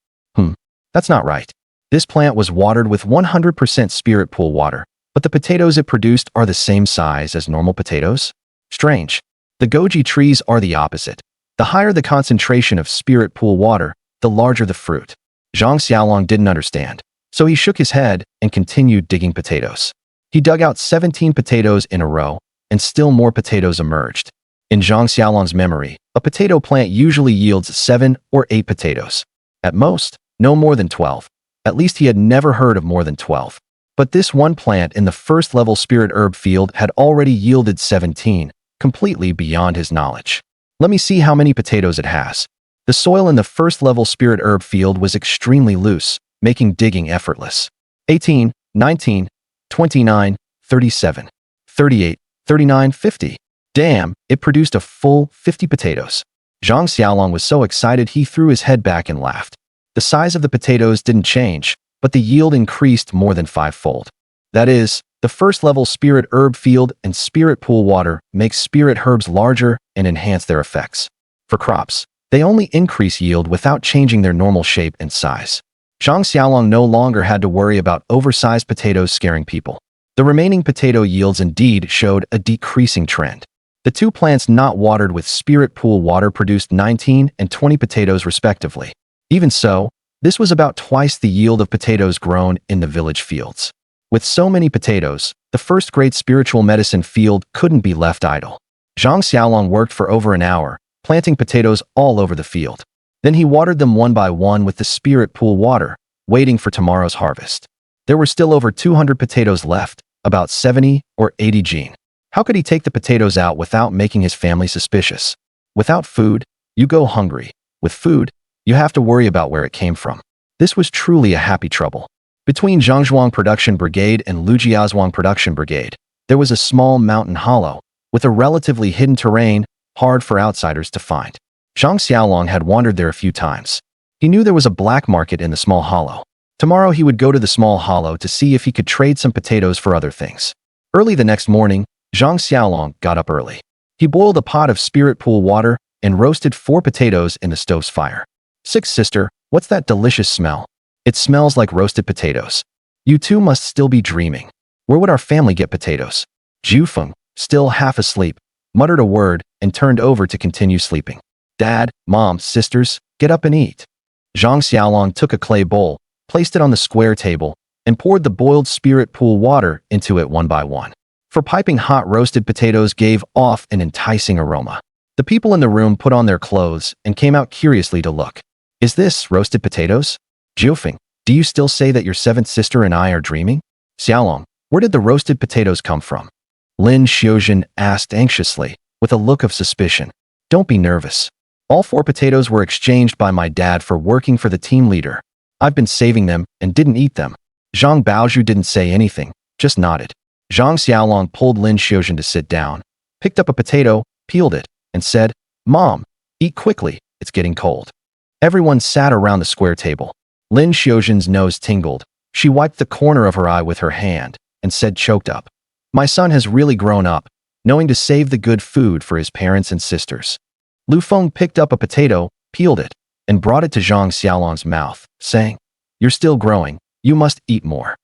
That's not right. This plant was watered with 100% spirit pool water, but the potatoes it produced are the same size as normal potatoes? Strange. The goji trees are the opposite. The higher the concentration of spirit pool water, the larger the fruit. Zhang Xiaolong didn't understand, so he shook his head and continued digging potatoes. He dug out 17 potatoes in a row, and still more potatoes emerged. In Zhang Xiaolong's memory, a potato plant usually yields 7 or 8 potatoes. At most, no more than 12. At least he had never heard of more than 12. But this one plant in the first-level spirit herb field had already yielded 17, completely beyond his knowledge. Let me see how many potatoes it has. The soil in the first-level spirit herb field was extremely loose, making digging effortless. 18, 19, 29, 37, 38, 39, 50. Damn, it produced a full 50 potatoes. Zhang Xiaolong was so excited he threw his head back and laughed. The size of the potatoes didn't change, but the yield increased more than 5-fold. That is, the first-level spirit herb field and spirit pool water makes spirit herbs larger and enhance their effects. For crops, they only increase yield without changing their normal shape and size. Zhang Xiaolong no longer had to worry about oversized potatoes scaring people. The remaining potato yields indeed showed a decreasing trend. The two plants not watered with spirit pool water produced 19 and 20 potatoes respectively. Even so, this was about twice the yield of potatoes grown in the village fields. With so many potatoes, the first great spiritual medicine field couldn't be left idle. Zhang Xiaolong worked for over an hour, planting potatoes all over the field. Then he watered them one by one with the spirit pool water, waiting for tomorrow's harvest. There were still over 200 potatoes left, about 70 or 80 gene. How could he take the potatoes out without making his family suspicious? Without food, you go hungry. With food, you have to worry about where it came from. This was truly a happy trouble. Between Zhangzhuang Production Brigade and Lujiazhuang Production Brigade, there was a small mountain hollow, with a relatively hidden terrain, hard for outsiders to find. Zhang Xiaolong had wandered there a few times. He knew there was a black market in the small hollow. Tomorrow he would go to the small hollow to see if he could trade some potatoes for other things. Early the next morning, Zhang Xiaolong got up early. He boiled a pot of spirit pool water and roasted 4 potatoes in the stove's fire. "Six, sister, what's that delicious smell? It smells like roasted potatoes. You two must still be dreaming. Where would our family get potatoes?" Zhu Feng, still half asleep, muttered a word and turned over to continue sleeping. "Dad, Mom, sisters, get up and eat." Zhang Xiaolong took a clay bowl, placed it on the square table, and poured the boiled spirit pool water into it one by one. For piping hot roasted potatoes gave off an enticing aroma. The people in the room put on their clothes and came out curiously to look. Is this roasted potatoes? Jiufeng, do you still say that your seventh sister and I are dreaming? Xiaolong, where did the roasted potatoes come from? Lin Xiaojun asked anxiously, with a look of suspicion. Don't be nervous. All 4 potatoes were exchanged by my dad for working for the team leader. I've been saving them and didn't eat them. Zhang Baozhu didn't say anything, just nodded. Zhang Xiaolong pulled Lin Xiaojun to sit down, picked up a potato, peeled it, and said, Mom, eat quickly, it's getting cold. Everyone sat around the square table. Lin Xiaojun's nose tingled. She wiped the corner of her eye with her hand and said choked up, My son has really grown up, knowing to save the good food for his parents and sisters. Lu Feng picked up a potato, peeled it, and brought it to Zhang Xiaolong's mouth, saying, You're still growing, you must eat more.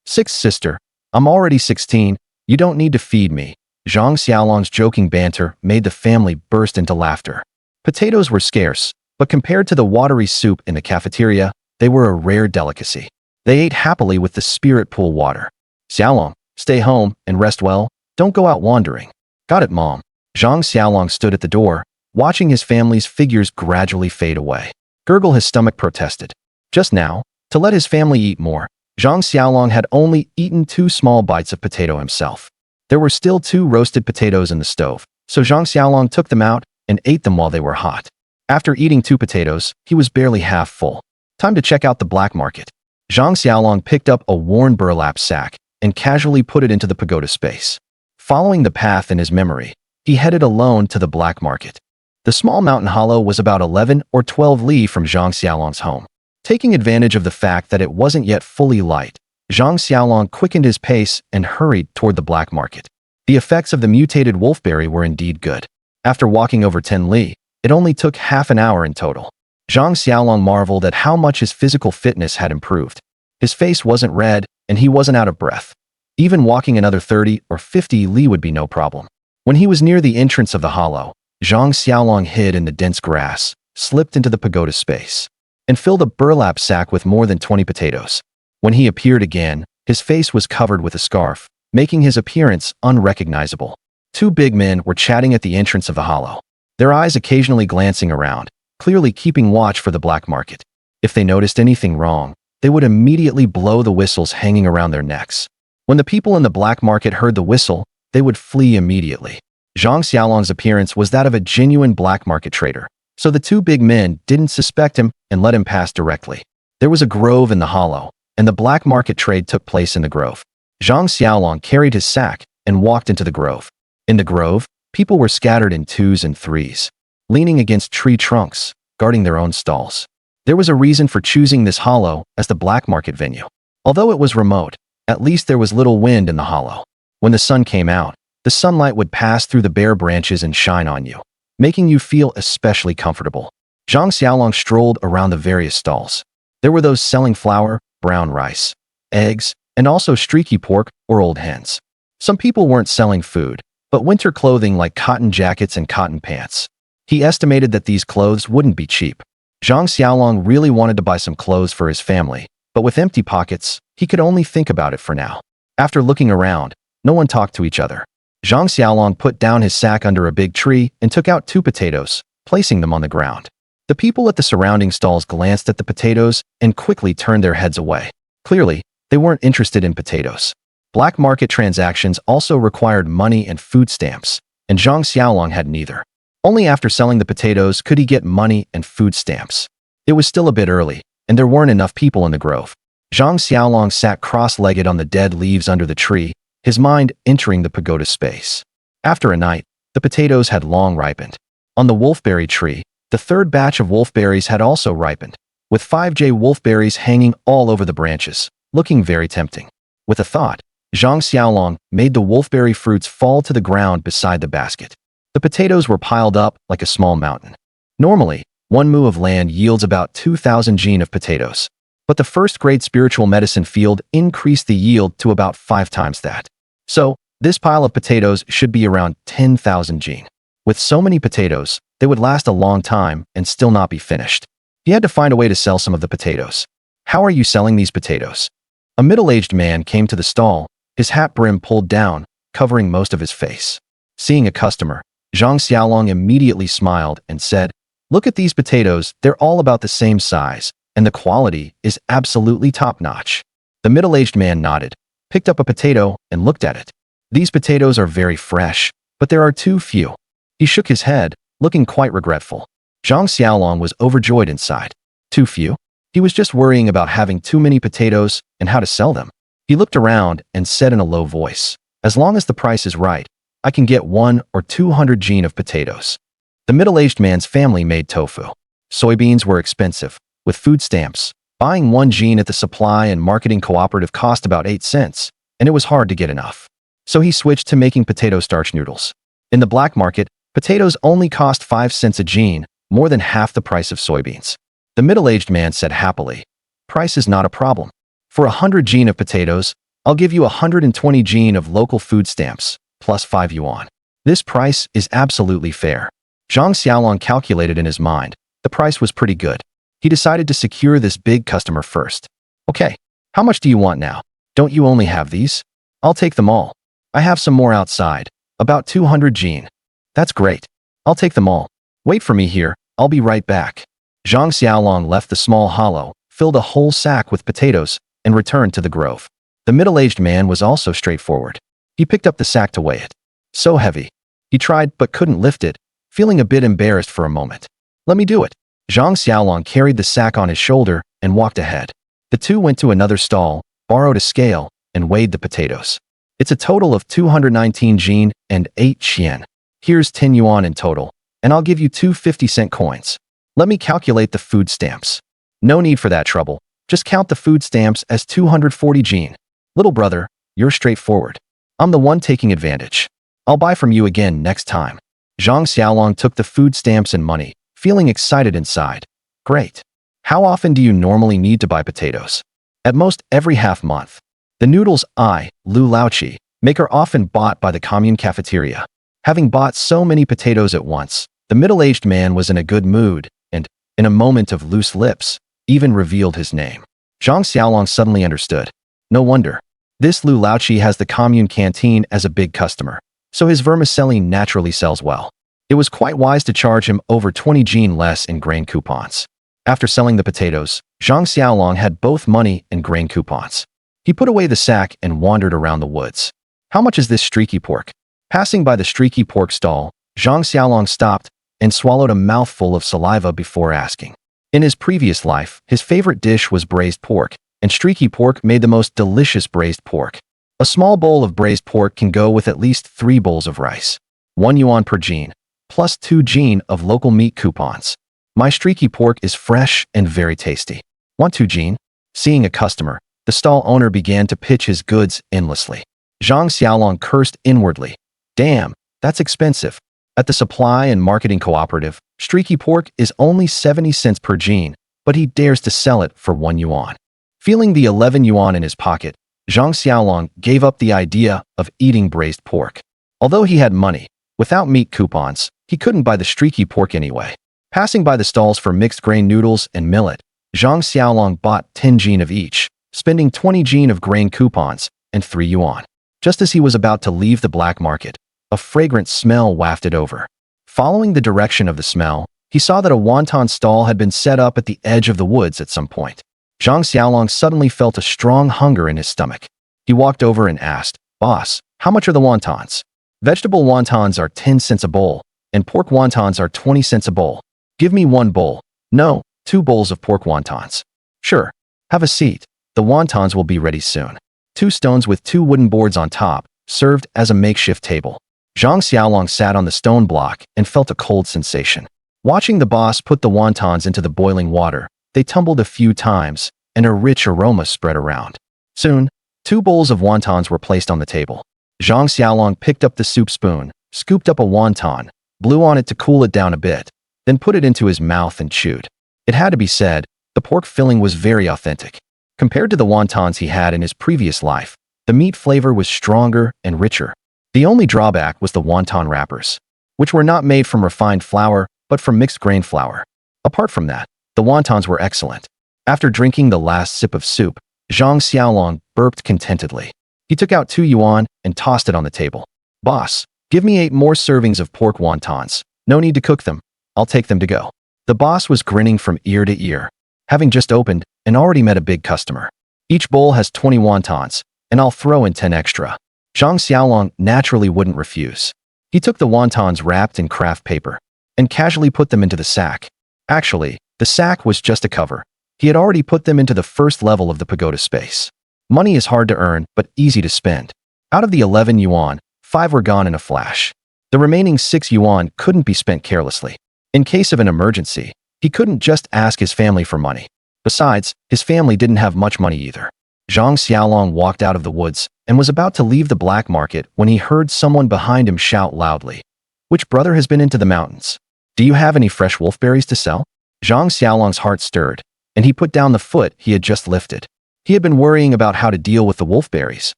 Sixth sister, I'm already 16, you don't need to feed me. Zhang Xiaolong's joking banter made the family burst into laughter. Potatoes were scarce, but compared to the watery soup in the cafeteria, they were a rare delicacy. They ate happily with the spirit pool water. Xiaolong, stay home and rest well, don't go out wandering. Got it, Mom. Zhang Xiaolong stood at the door, watching his family's figures gradually fade away. Gurgle his stomach protested. Just now, to let his family eat more, Zhang Xiaolong had only eaten 2 small bites of potato himself. There were still 2 roasted potatoes in the stove, so Zhang Xiaolong took them out and ate them while they were hot. After eating 2 potatoes, he was barely half full. Time to check out the black market. Zhang Xiaolong picked up a worn burlap sack and casually put it into the pagoda space. Following the path in his memory, he headed alone to the black market. The small mountain hollow was about 11 or 12 li from Zhang Xiaolong's home. Taking advantage of the fact that it wasn't yet fully light, Zhang Xiaolong quickened his pace and hurried toward the black market. The effects of the mutated wolfberry were indeed good. After walking over 10 li, it only took half an hour in total. Zhang Xiaolong marveled at how much his physical fitness had improved. His face wasn't red, and he wasn't out of breath. Even walking another 30 or 50 li would be no problem. When he was near the entrance of the hollow, Zhang Xiaolong hid in the dense grass, slipped into the pagoda space, and filled a burlap sack with more than 20 potatoes. When he appeared again, his face was covered with a scarf, making his appearance unrecognizable. 2 big men were chatting at the entrance of the hollow, their eyes occasionally glancing around, clearly keeping watch for the black market. If they noticed anything wrong, they would immediately blow the whistles hanging around their necks. When the people in the black market heard the whistle, they would flee immediately. Zhang Xiaolong's appearance was that of a genuine black market trader, so the 2 big men didn't suspect him and let him pass directly. There was a grove in the hollow, and the black market trade took place in the grove. Zhang Xiaolong carried his sack and walked into the grove. In the grove, people were scattered in 2s and 3s, leaning against tree trunks, guarding their own stalls. There was a reason for choosing this hollow as the black market venue. Although it was remote, at least there was little wind in the hollow. When the sun came out, the sunlight would pass through the bare branches and shine on you, making you feel especially comfortable. Zhang Xiaolong strolled around the various stalls. There were those selling flour, brown rice, eggs, and also streaky pork or old hens. Some people weren't selling food, but winter clothing like cotton jackets and cotton pants. He estimated that these clothes wouldn't be cheap. Zhang Xiaolong really wanted to buy some clothes for his family, but with empty pockets, he could only think about it for now. After looking around, no one talked to each other. Zhang Xiaolong put down his sack under a big tree and took out 2 potatoes, placing them on the ground. The people at the surrounding stalls glanced at the potatoes and quickly turned their heads away. Clearly, they weren't interested in potatoes. Black market transactions also required money and food stamps, and Zhang Xiaolong had neither. Only after selling the potatoes could he get money and food stamps. It was still a bit early, and there weren't enough people in the grove. Zhang Xiaolong sat cross-legged on the dead leaves under the tree, his mind entering the pagoda space. After a night, the potatoes had long ripened. On the wolfberry tree, the 3rd batch of wolfberries had also ripened, with 5J wolfberries hanging all over the branches, looking very tempting. With a thought, Zhang Xiaolong made the wolfberry fruits fall to the ground beside the basket. The potatoes were piled up like a small mountain. Normally, 1 mu of land yields about 2,000 jin of potatoes, but the first-grade spiritual medicine field increased the yield to about 5 times that. So, this pile of potatoes should be around 10,000 jin. With so many potatoes, they would last a long time and still not be finished. He had to find a way to sell some of the potatoes. How are you selling these potatoes? A middle-aged man came to the stall, his hat brim pulled down, covering most of his face. Seeing a customer, Zhang Xiaolong immediately smiled and said, "Look at these potatoes, they're all about the same size, and the quality is absolutely top-notch." The middle-aged man nodded, picked up a potato, and looked at it. "These potatoes are very fresh, but there are too few." He shook his head, looking quite regretful. Zhang Xiaolong was overjoyed inside. Too few? He was just worrying about having too many potatoes and how to sell them. He looked around and said in a low voice, "As long as the price is right, I can get 1 or 200 jin of potatoes." The middle-aged man's family made tofu. Soybeans were expensive. With food stamps, buying 1 jin at the supply and marketing cooperative cost about 8 cents, and it was hard to get enough. So he switched to making potato starch noodles. In the black market, potatoes only cost 5 cents a jin, more than half the price of soybeans. The middle-aged man said happily, "Price is not a problem. For 100 jin of potatoes, I'll give you 120 jin of local food stamps, plus 5 yuan. This price is absolutely fair." Zhang Xiaolong calculated in his mind. The price was pretty good. He decided to secure this big customer first. "Okay, how much do you want now? Don't you only have these? I'll take them all. I have some more outside, about 200 jin. That's great. I'll take them all. Wait for me here, I'll be right back." Zhang Xiaolong left the small hollow, filled a whole sack with potatoes, and returned to the grove. The middle-aged man was also straightforward. He picked up the sack to weigh it. So heavy. He tried but couldn't lift it, feeling a bit embarrassed for a moment. "Let me do it." Zhang Xiaolong carried the sack on his shoulder and walked ahead. The two went to another stall, borrowed a scale, and weighed the potatoes. "It's a total of 219 jin and 8 qian. Here's 10 yuan in total, and I'll give you 2 50-cent coins. Let me calculate the food stamps." "No need for that trouble. Just count the food stamps as 240 jin. Little brother, you're straightforward. I'm the one taking advantage. I'll buy from you again next time." Zhang Xiaolong took the food stamps and money, feeling excited inside. "Great. How often do you normally need to buy potatoes?" "At most every half month. The noodles Lu Laochi, make are often bought by the commune cafeteria." Having bought so many potatoes at once, the middle-aged man was in a good mood and, in a moment of loose lips, even revealed his name. Zhang Xiaolong suddenly understood. No wonder. This Lu Laochi has the commune canteen as a big customer, so his vermicelli naturally sells well. It was quite wise to charge him over 20 jin less in grain coupons. After selling the potatoes, Zhang Xiaolong had both money and grain coupons. He put away the sack and wandered around the woods. "How much is this streaky pork?" Passing by the streaky pork stall, Zhang Xiaolong stopped and swallowed a mouthful of saliva before asking. In his previous life, his favorite dish was braised pork, and streaky pork made the most delicious braised pork. A small bowl of braised pork can go with at least 3 bowls of rice. 1 yuan per jin, plus 2 jin of local meat coupons. My streaky pork is fresh and very tasty. Want 2 jin? Seeing a customer, the stall owner began to pitch his goods endlessly. Zhang Xiaolong cursed inwardly. Damn, that's expensive. At the supply and marketing cooperative, streaky pork is only 70 cents per jin, but he dares to sell it for 1 yuan. Feeling the 11 yuan in his pocket, Zhang Xiaolong gave up the idea of eating braised pork. Although he had money, without meat coupons, he couldn't buy the streaky pork anyway. Passing by the stalls for mixed grain noodles and millet, Zhang Xiaolong bought 10 jin of each, spending 20 jin of grain coupons and 3 yuan. Just as he was about to leave the black market, a fragrant smell wafted over. Following the direction of the smell, he saw that a wonton stall had been set up at the edge of the woods at some point. Zhang Xiaolong suddenly felt a strong hunger in his stomach. He walked over and asked, "Boss, how much are the wontons?" "Vegetable wontons are 10 cents a bowl, and pork wontons are 20 cents a bowl. Give me 1 bowl. No, 2 bowls of pork wontons." "Sure. Have a seat. The wontons will be ready soon." 2 stones with 2 wooden boards on top served as a makeshift table. Zhang Xiaolong sat on the stone block and felt a cold sensation. Watching the boss put the wontons into the boiling water, they tumbled a few times, and a rich aroma spread around. Soon, 2 bowls of wontons were placed on the table. Zhang Xiaolong picked up the soup spoon, scooped up a wonton, blew on it to cool it down a bit, then put it into his mouth and chewed. It had to be said, the pork filling was very authentic. Compared to the wontons he had in his previous life, the meat flavor was stronger and richer. The only drawback was the wonton wrappers, which were not made from refined flour, but from mixed grain flour. Apart from that, the wontons were excellent. After drinking the last sip of soup, Zhang Xiaolong burped contentedly. He took out 2 yuan and tossed it on the table. "Boss, give me 8 more servings of pork wontons. No need to cook them. I'll take them to go." The boss was grinning from ear to ear, having just opened and already met a big customer. "Each bowl has 20 wontons, and I'll throw in 10 extra." Zhang Xiaolong naturally wouldn't refuse. He took the wontons wrapped in craft paper and casually put them into the sack. Actually, the sack was just a cover. He had already put them into the first level of the pagoda space. Money is hard to earn, but easy to spend. Out of the 11 yuan, 5 were gone in a flash. The remaining 6 yuan couldn't be spent carelessly. In case of an emergency, he couldn't just ask his family for money. Besides, his family didn't have much money either. Zhang Xiaolong walked out of the woods and was about to leave the black market when he heard someone behind him shout loudly, "Which brother has been into the mountains? Do you have any fresh wolfberries to sell?" Zhang Xiaolong's heart stirred, and he put down the foot he had just lifted. He had been worrying about how to deal with the wolfberries,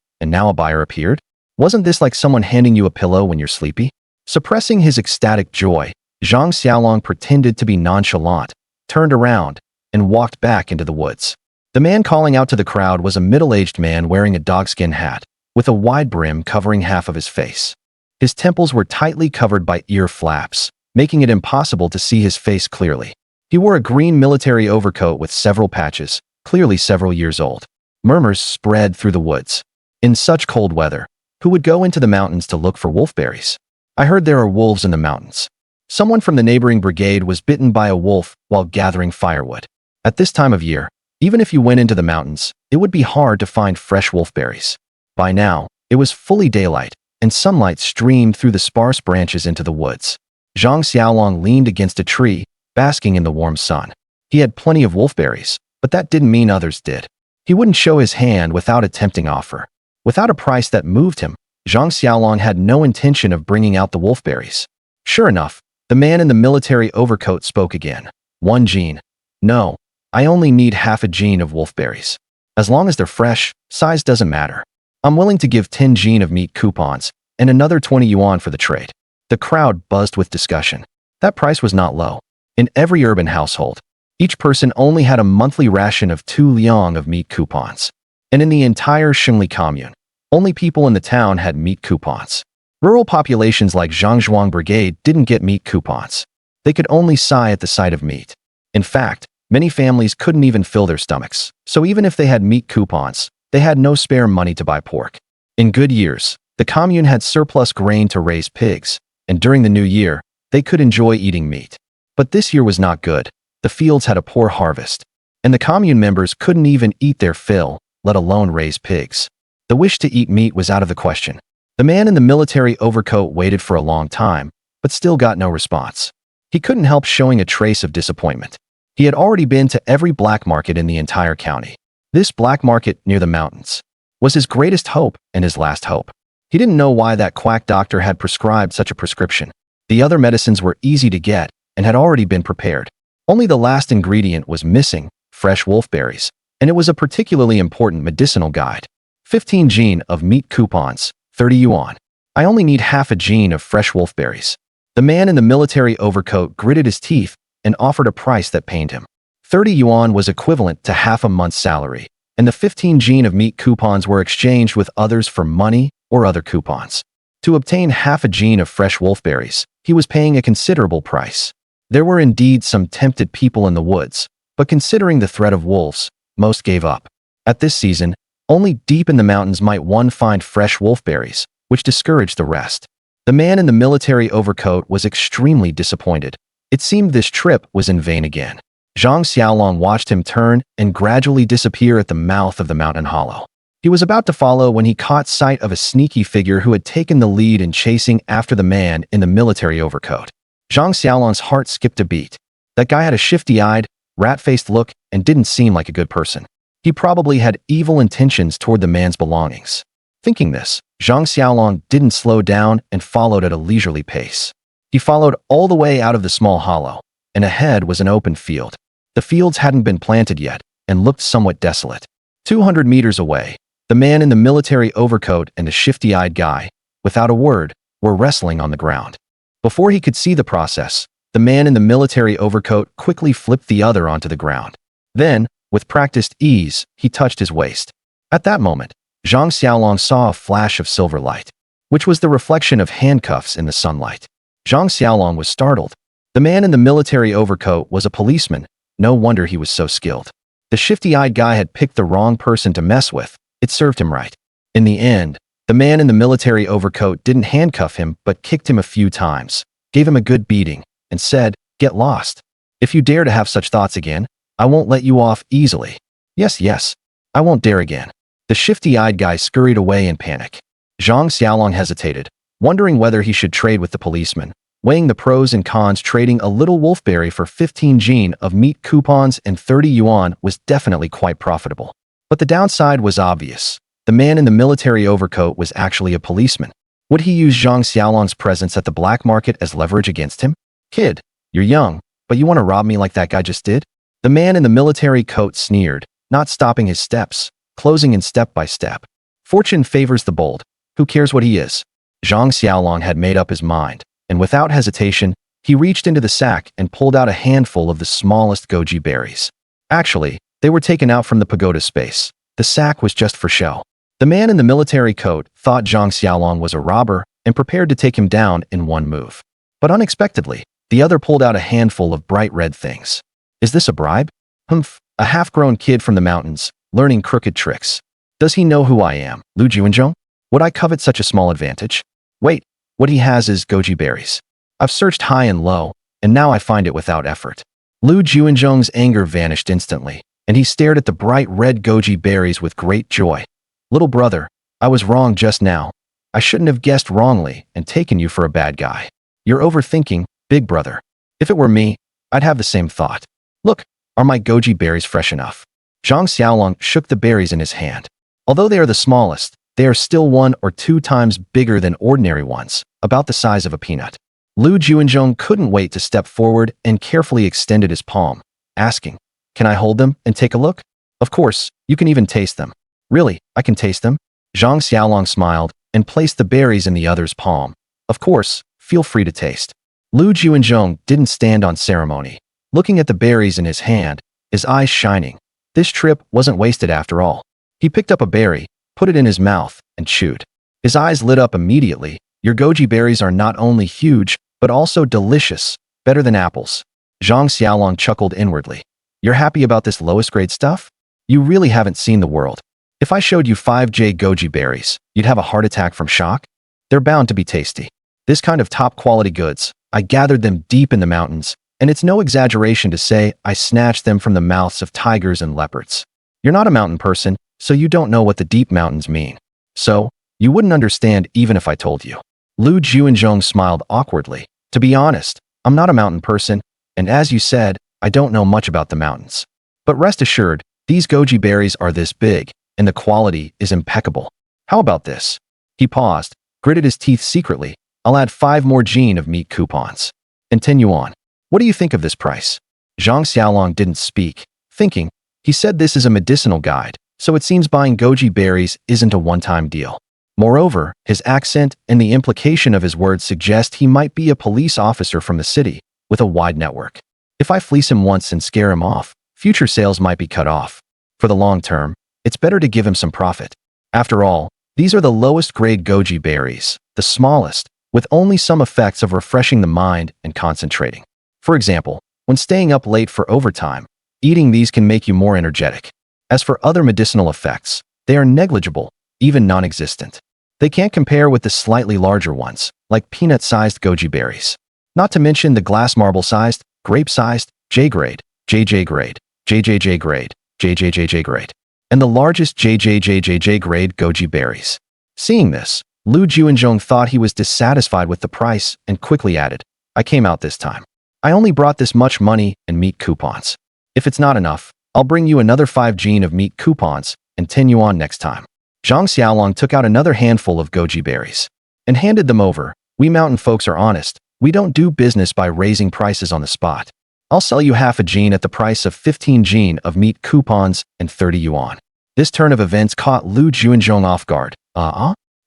and now a buyer appeared? Wasn't this like someone handing you a pillow when you're sleepy? Suppressing his ecstatic joy, Zhang Xiaolong pretended to be nonchalant, turned around, and walked back into the woods. The man calling out to the crowd was a middle-aged man wearing a dogskin hat, with a wide brim covering half of his face. His temples were tightly covered by ear flaps, making it impossible to see his face clearly. He wore a green military overcoat with several patches, clearly several years old. Murmurs spread through the woods. In such cold weather, who would go into the mountains to look for wolfberries? "I heard there are wolves in the mountains." Someone from the neighboring brigade was bitten by a wolf while gathering firewood. At this time of year, even if you went into the mountains, it would be hard to find fresh wolfberries. By now, it was fully daylight, and sunlight streamed through the sparse branches into the woods. Zhang Xiaolong leaned against a tree, basking in the warm sun. He had plenty of wolfberries, but that didn't mean others did. He wouldn't show his hand without a tempting offer. Without a price that moved him, Zhang Xiaolong had no intention of bringing out the wolfberries. Sure enough, the man in the military overcoat spoke again. "1 gene. No, I only need half a gene of wolfberries. As long as they're fresh, size doesn't matter. I'm willing to give 10 gene of meat coupons and another 20 yuan for the trade." The crowd buzzed with discussion. That price was not low. In every urban household, each person only had a monthly ration of 2 liang of meat coupons. And in the entire Shengli commune, only people in the town had meat coupons. Rural populations like Zhangzhuang Brigade didn't get meat coupons. They could only sigh at the sight of meat. In fact, many families couldn't even fill their stomachs, so even if they had meat coupons, they had no spare money to buy pork. In good years, the commune had surplus grain to raise pigs, and during the new year, they could enjoy eating meat. But this year was not good. The fields had a poor harvest, and the commune members couldn't even eat their fill, let alone raise pigs. The wish to eat meat was out of the question. The man in the military overcoat waited for a long time, but still got no response. He couldn't help showing a trace of disappointment. He had already been to every black market in the entire county. This black market near the mountains was his greatest hope and his last hope. He didn't know why that quack doctor had prescribed such a prescription. The other medicines were easy to get and had already been prepared. Only the last ingredient was missing, fresh wolfberries, and it was a particularly important medicinal guide. 15 gene of meat coupons, 30 yuan. I only need half a gene of fresh wolfberries. The man in the military overcoat gritted his teeth and offered a price that pained him. 30 yuan was equivalent to half a month's salary, and the 15 gene of meat coupons were exchanged with others for money or other coupons. To obtain half a gene of fresh wolfberries, he was paying a considerable price. There were indeed some tempted people in the woods, but considering the threat of wolves, most gave up. At this season, only deep in the mountains might one find fresh wolfberries, which discouraged the rest. The man in the military overcoat was extremely disappointed. It seemed this trip was in vain again. Zhang Xiaolong watched him turn and gradually disappear at the mouth of the mountain hollow. He was about to follow when he caught sight of a sneaky figure who had taken the lead in chasing after the man in the military overcoat. Zhang Xiaolong's heart skipped a beat. That guy had a shifty-eyed, rat-faced look and didn't seem like a good person. He probably had evil intentions toward the man's belongings. Thinking this, Zhang Xiaolong didn't slow down and followed at a leisurely pace. He followed all the way out of the small hollow, and ahead was an open field. The fields hadn't been planted yet and looked somewhat desolate. 200 meters away, the man in the military overcoat and the shifty-eyed guy, without a word, were wrestling on the ground. Before he could see the process, the man in the military overcoat quickly flipped the other onto the ground. Then, with practiced ease, he touched his waist. At that moment, Zhang Xiaolong saw a flash of silver light, which was the reflection of handcuffs in the sunlight. Zhang Xiaolong was startled. The man in the military overcoat was a policeman. No wonder he was so skilled. The shifty-eyed guy had picked the wrong person to mess with. It served him right. In the end, the man in the military overcoat didn't handcuff him but kicked him a few times, gave him a good beating, and said, "Get lost. If you dare to have such thoughts again, I won't let you off easily." Yes, I won't dare again." The shifty-eyed guy scurried away in panic. Zhang Xiaolong hesitated, wondering whether he should trade with the policeman, weighing the pros and cons. Trading a little wolfberry for 15 jin of meat coupons and 30 yuan was definitely quite profitable. But the downside was obvious. The man in the military overcoat was actually a policeman. Would he use Zhang Xiaolong's presence at the black market as leverage against him? "Kid, you're young, but you want to rob me like that guy just did?" The man in the military coat sneered, not stopping his steps, closing in step by step. "Fortune favors the bold. Who cares what he is?" Zhang Xiaolong had made up his mind, and without hesitation, he reached into the sack and pulled out a handful of the smallest goji berries. Actually, they were taken out from the pagoda space. The sack was just for show. The man in the military coat thought Zhang Xiaolong was a robber and prepared to take him down in one move. But unexpectedly, the other pulled out a handful of bright red things. "Is this a bribe?" "Humph, a half-grown kid from the mountains, learning crooked tricks. Does he know who I am, Lu Juanzhong? Would I covet such a small advantage? Wait, what he has is goji berries. I've searched high and low, and now I find it without effort." Lu Juanzhong's anger vanished instantly, and he stared at the bright red goji berries with great joy. "Little brother, I was wrong just now. I shouldn't have guessed wrongly and taken you for a bad guy. You're overthinking, big brother. If it were me, I'd have the same thought. Look, are my goji berries fresh enough?" Zhang Xiaolong shook the berries in his hand. Although they are the smallest, they are still 1 or 2 times bigger than ordinary ones, about the size of a peanut. Lu Juanzhong couldn't wait to step forward and carefully extended his palm, asking, "Can I hold them and take a look?" "Of course, you can even taste them." "Really, I can taste them?" Zhang Xiaolong smiled and placed the berries in the other's palm. "Of course, feel free to taste." Lu Juanzhong didn't stand on ceremony. Looking at the berries in his hand, his eyes shining. This trip wasn't wasted after all. He picked up a berry, put it in his mouth, and chewed. His eyes lit up immediately. "Your goji berries are not only huge, but also delicious, better than apples." Zhang Xiaolong chuckled inwardly. "You're happy about this lowest grade stuff? You really haven't seen the world. If I showed you 5J goji berries, you'd have a heart attack from shock? They're bound to be tasty. This kind of top-quality goods, I gathered them deep in the mountains, and it's no exaggeration to say I snatched them from the mouths of tigers and leopards. You're not a mountain person, so you don't know what the deep mountains mean. So, you wouldn't understand even if I told you." Lu Juanzhong smiled awkwardly. "To be honest, I'm not a mountain person, and as you said, I don't know much about the mountains. But rest assured, these goji berries are this big, and the quality is impeccable. How about this?" He paused, gritted his teeth secretly. "I'll add 5 more jin of meat coupons. Continue on. What do you think of this price?" Zhang Xiaolong didn't speak, thinking. He said this is a medicinal guide, so it seems buying goji berries isn't a one-time deal. Moreover, his accent and the implication of his words suggest he might be a police officer from the city, with a wide network. If I fleece him once and scare him off, future sales might be cut off. For the long term, it's better to give him some profit. After all, these are the lowest grade goji berries, the smallest, with only some effects of refreshing the mind and concentrating. For example, when staying up late for overtime, eating these can make you more energetic. As for other medicinal effects, they are negligible, even non-existent. They can't compare with the slightly larger ones, like peanut-sized goji berries. Not to mention the glass marble-sized, grape-sized, J-grade, JJ grade, JJJ grade, JJJJ grade, and the largest JJJJJ grade goji berries. Seeing this, Lu Juanzhong thought he was dissatisfied with the price and quickly added, "I came out this time. I only brought this much money and meat coupons. If it's not enough, I'll bring you another 5 jin of meat coupons and continue on next time." Zhang Xiaolong took out another handful of goji berries and handed them over. "We mountain folks are honest. We don't do business by raising prices on the spot. I'll sell you half a jin at the price of 15 jin of meat coupons and 30 yuan. This turn of events caught Lu Juanzhong off guard.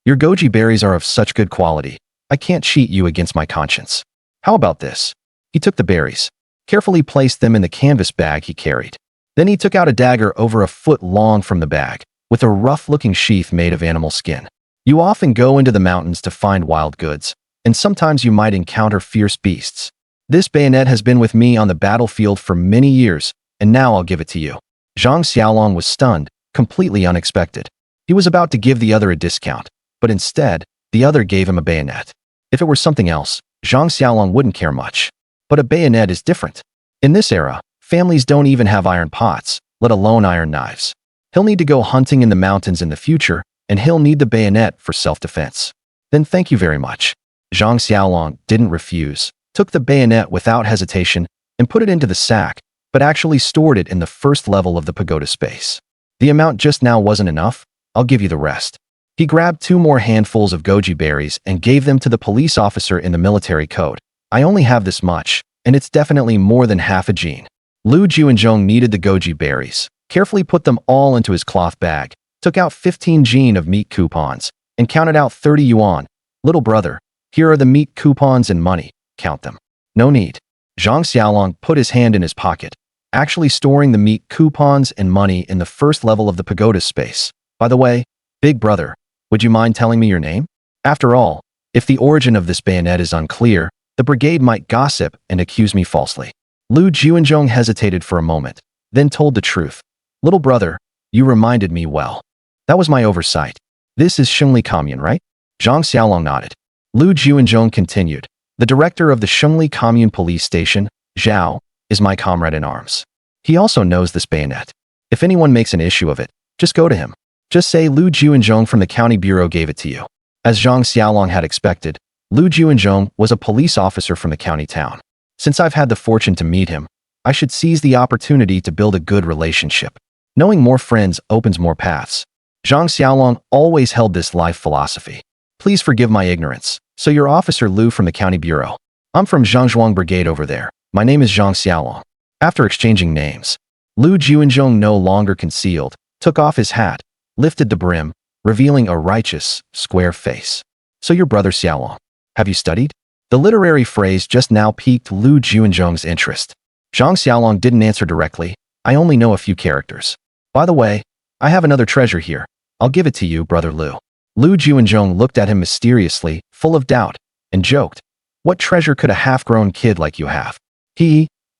Your goji berries are of such good quality. I can't cheat you against my conscience. How about this?" He took the berries, carefully placed them in the canvas bag he carried. Then he took out a dagger over a foot long from the bag, with a rough-looking sheath made of animal skin. You often go into the mountains to find wild goods, and sometimes you might encounter fierce beasts. This bayonet has been with me on the battlefield for many years, and now I'll give it to you. Zhang Xiaolong was stunned, completely unexpected. He was about to give the other a discount, but instead, the other gave him a bayonet. If it were something else, Zhang Xiaolong wouldn't care much. But a bayonet is different. In this era, families don't even have iron pots, let alone iron knives. He'll need to go hunting in the mountains in the future, and he'll need the bayonet for self-defense. Then thank you very much. Zhang Xiaolong didn't refuse, took the bayonet without hesitation, and put it into the sack, but actually stored it in the first level of the pagoda space. The amount just now wasn't enough. I'll give you the rest. He grabbed 2 more handfuls of goji berries and gave them to the police officer in the military code. I only have this much, and it's definitely more than half a gene. Lu Juanzhong needed the goji berries, carefully put them all into his cloth bag, took out 15 gene of meat coupons, and counted out 30 yuan. Little brother, here are the meat coupons and money. Count them. No need. Zhang Xiaolong put his hand in his pocket, actually storing the meat coupons and money in the first level of the pagoda space. By the way, big brother, would you mind telling me your name? After all, if the origin of this bayonet is unclear, the brigade might gossip and accuse me falsely. Lu Juanzhong hesitated for a moment, then told the truth. Little brother, you reminded me well. That was my oversight. This is Shengli Commune, right? Zhang Xiaolong nodded. Lu Juanzhong continued. The director of the Shengli Commune police station, Zhao, is my comrade in arms. He also knows this bayonet. If anyone makes an issue of it, just go to him. Just say Lu Juanzhong from the county bureau gave it to you. As Zhang Xiaolong had expected, Lu Juanzhong was a police officer from the county town. Since I've had the fortune to meet him, I should seize the opportunity to build a good relationship. Knowing more friends opens more paths. Zhang Xiaolong always held this life philosophy. Please forgive my ignorance. So you're Officer Lu from the county bureau. I'm from Zhangzhuang Brigade over there. My name is Zhang Xiaolong. After exchanging names, Lu Juanzhong no longer concealed, took off his hat, lifted the brim, revealing a righteous, square face. So your brother Xiaolong. Have you studied? The literary phrase just now piqued Lu Juanzhong's interest. Zhang Xiaolong didn't answer directly. I only know a few characters. By the way, I have another treasure here. I'll give it to you, brother Lu. Lu Juanzhong looked at him mysteriously, full of doubt, and joked. What treasure could a half-grown kid like you have?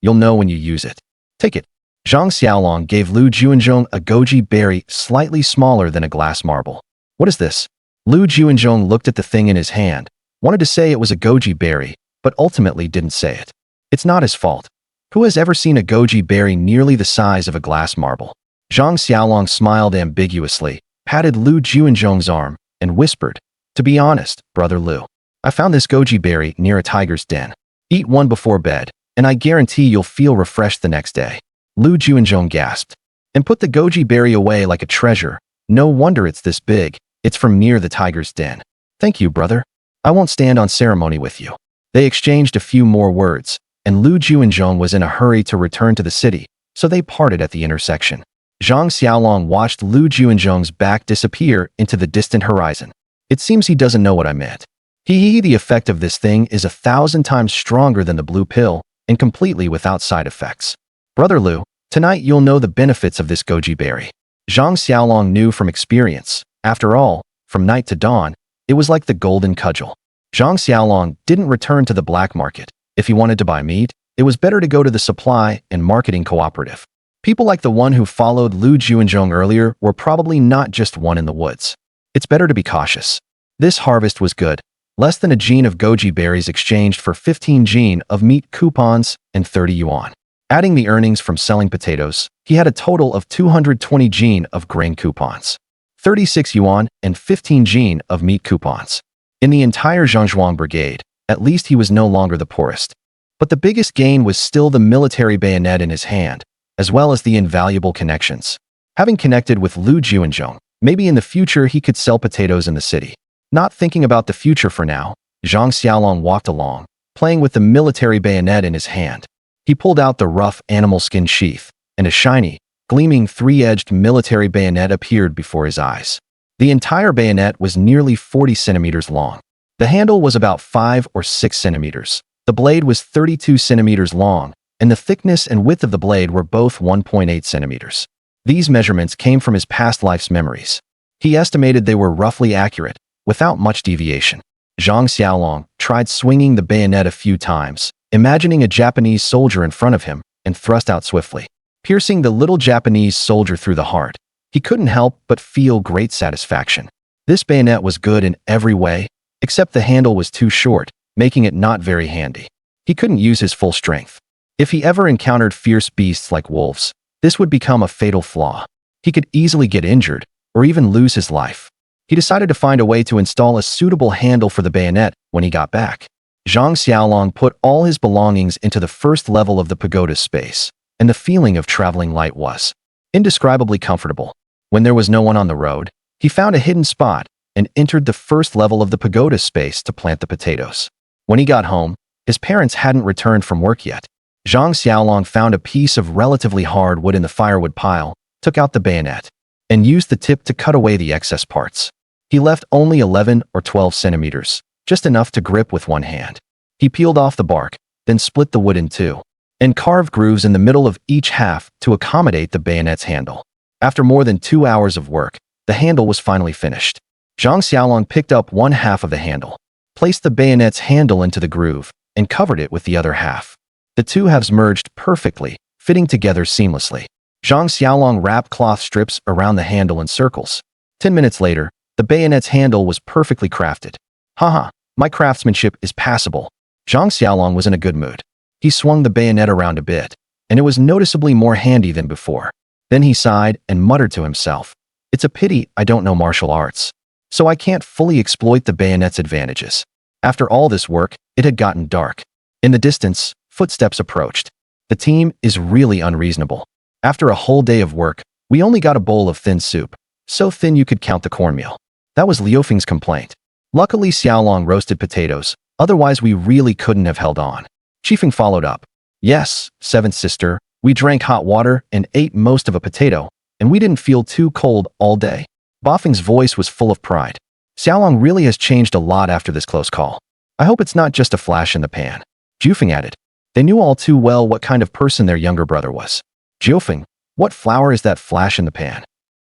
You'll know when you use it. Take it. Zhang Xiaolong gave Lu Juanzhong a goji berry slightly smaller than a glass marble. What is this? Lu Juanzhong looked at the thing in his hand, wanted to say it was a goji berry, but ultimately didn't say it. It's not his fault. Who has ever seen a goji berry nearly the size of a glass marble? Zhang Xiaolong smiled ambiguously, patted Lu Juanzhong's arm, and whispered, to be honest, brother Lu, I found this goji berry near a tiger's den. Eat one before bed, and I guarantee you'll feel refreshed the next day. Lu Juanzhong gasped, and put the goji berry away like a treasure. No wonder it's this big. It's from near the tiger's den. Thank you, brother. I won't stand on ceremony with you. They exchanged a few more words, and Lu Juanzhong was in a hurry to return to the city, so they parted at the intersection. Zhang Xiaolong watched Lu Juanzhong's back disappear into the distant horizon. It seems he doesn't know what I meant. The effect of this thing is 1,000 times stronger than the blue pill, and completely without side effects. Brother Lu, tonight you'll know the benefits of this goji berry. Zhang Xiaolong knew from experience. After all, from night to dawn, it was like the golden cudgel. Zhang Xiaolong didn't return to the black market. If he wanted to buy meat, it was better to go to the supply and marketing cooperative. People like the one who followed Lu Juanzhong earlier were probably not just one in the woods. It's better to be cautious. This harvest was good. Less than a gene of goji berries exchanged for 15 gene of meat coupons and 30 yuan. Adding the earnings from selling potatoes, he had a total of 220 gene of grain coupons, 36 yuan and 15 gene of meat coupons. In the entire Zhangzhuang Brigade, at least he was no longer the poorest. But the biggest gain was still the military bayonet in his hand, as well as the invaluable connections. Having connected with Lu Juanzhong, maybe in the future he could sell potatoes in the city. Not thinking about the future for now, Zhang Xiaolong walked along, playing with the military bayonet in his hand. He pulled out the rough animal skin sheath, and a shiny, gleaming three-edged military bayonet appeared before his eyes. The entire bayonet was nearly 40 centimeters long. The handle was about 5 or 6 centimeters. The blade was 32 centimeters long, and the thickness and width of the blade were both 1.8 centimeters. These measurements came from his past life's memories. He estimated they were roughly accurate, without much deviation. Zhang Xiaolong tried swinging the bayonet a few times, imagining a Japanese soldier in front of him, and thrust out swiftly, piercing the little Japanese soldier through the heart. He couldn't help but feel great satisfaction. This bayonet was good in every way, except the handle was too short, making it not very handy. He couldn't use his full strength. If he ever encountered fierce beasts like wolves, this would become a fatal flaw. He could easily get injured, or even lose his life. He decided to find a way to install a suitable handle for the bayonet when he got back. Zhang Xiaolong put all his belongings into the first level of the pagoda space, and the feeling of traveling light was indescribably comfortable. When there was no one on the road, he found a hidden spot and entered the first level of the pagoda space to plant the potatoes. When he got home, his parents hadn't returned from work yet. Zhang Xiaolong found a piece of relatively hard wood in the firewood pile, took out the bayonet, and used the tip to cut away the excess parts. He left only 11 or 12 centimeters, just enough to grip with one hand. He peeled off the bark, then split the wood in two, and carved grooves in the middle of each half to accommodate the bayonet's handle. After more than 2 hours of work, the handle was finally finished. Zhang Xiaolong picked up one half of the handle, placed the bayonet's handle into the groove, and covered it with the other half. The two halves merged perfectly, fitting together seamlessly. Zhang Xiaolong wrapped cloth strips around the handle in circles. 10 minutes later, the bayonet's handle was perfectly crafted. Haha, my craftsmanship is passable. Zhang Xiaolong was in a good mood. He swung the bayonet around a bit, and it was noticeably more handy than before. Then he sighed and muttered to himself, "It's a pity I don't know martial arts, so I can't fully exploit the bayonet's advantages." After all this work, it had gotten dark. In the distance, footsteps approached. The team is really unreasonable. After a whole day of work, we only got a bowl of thin soup, so thin you could count the cornmeal. That was Liu Feng's complaint. Luckily, Xiaolong roasted potatoes, otherwise we really couldn't have held on. Feng followed up. Yes, seventh sister, we drank hot water and ate most of a potato, and we didn't feel too cold all day. Feng's voice was full of pride. Xiaolong really has changed a lot after this close call. I hope it's not just a flash in the pan. Feng added. They knew all too well what kind of person their younger brother was. Feng, what flower is that flash in the pan?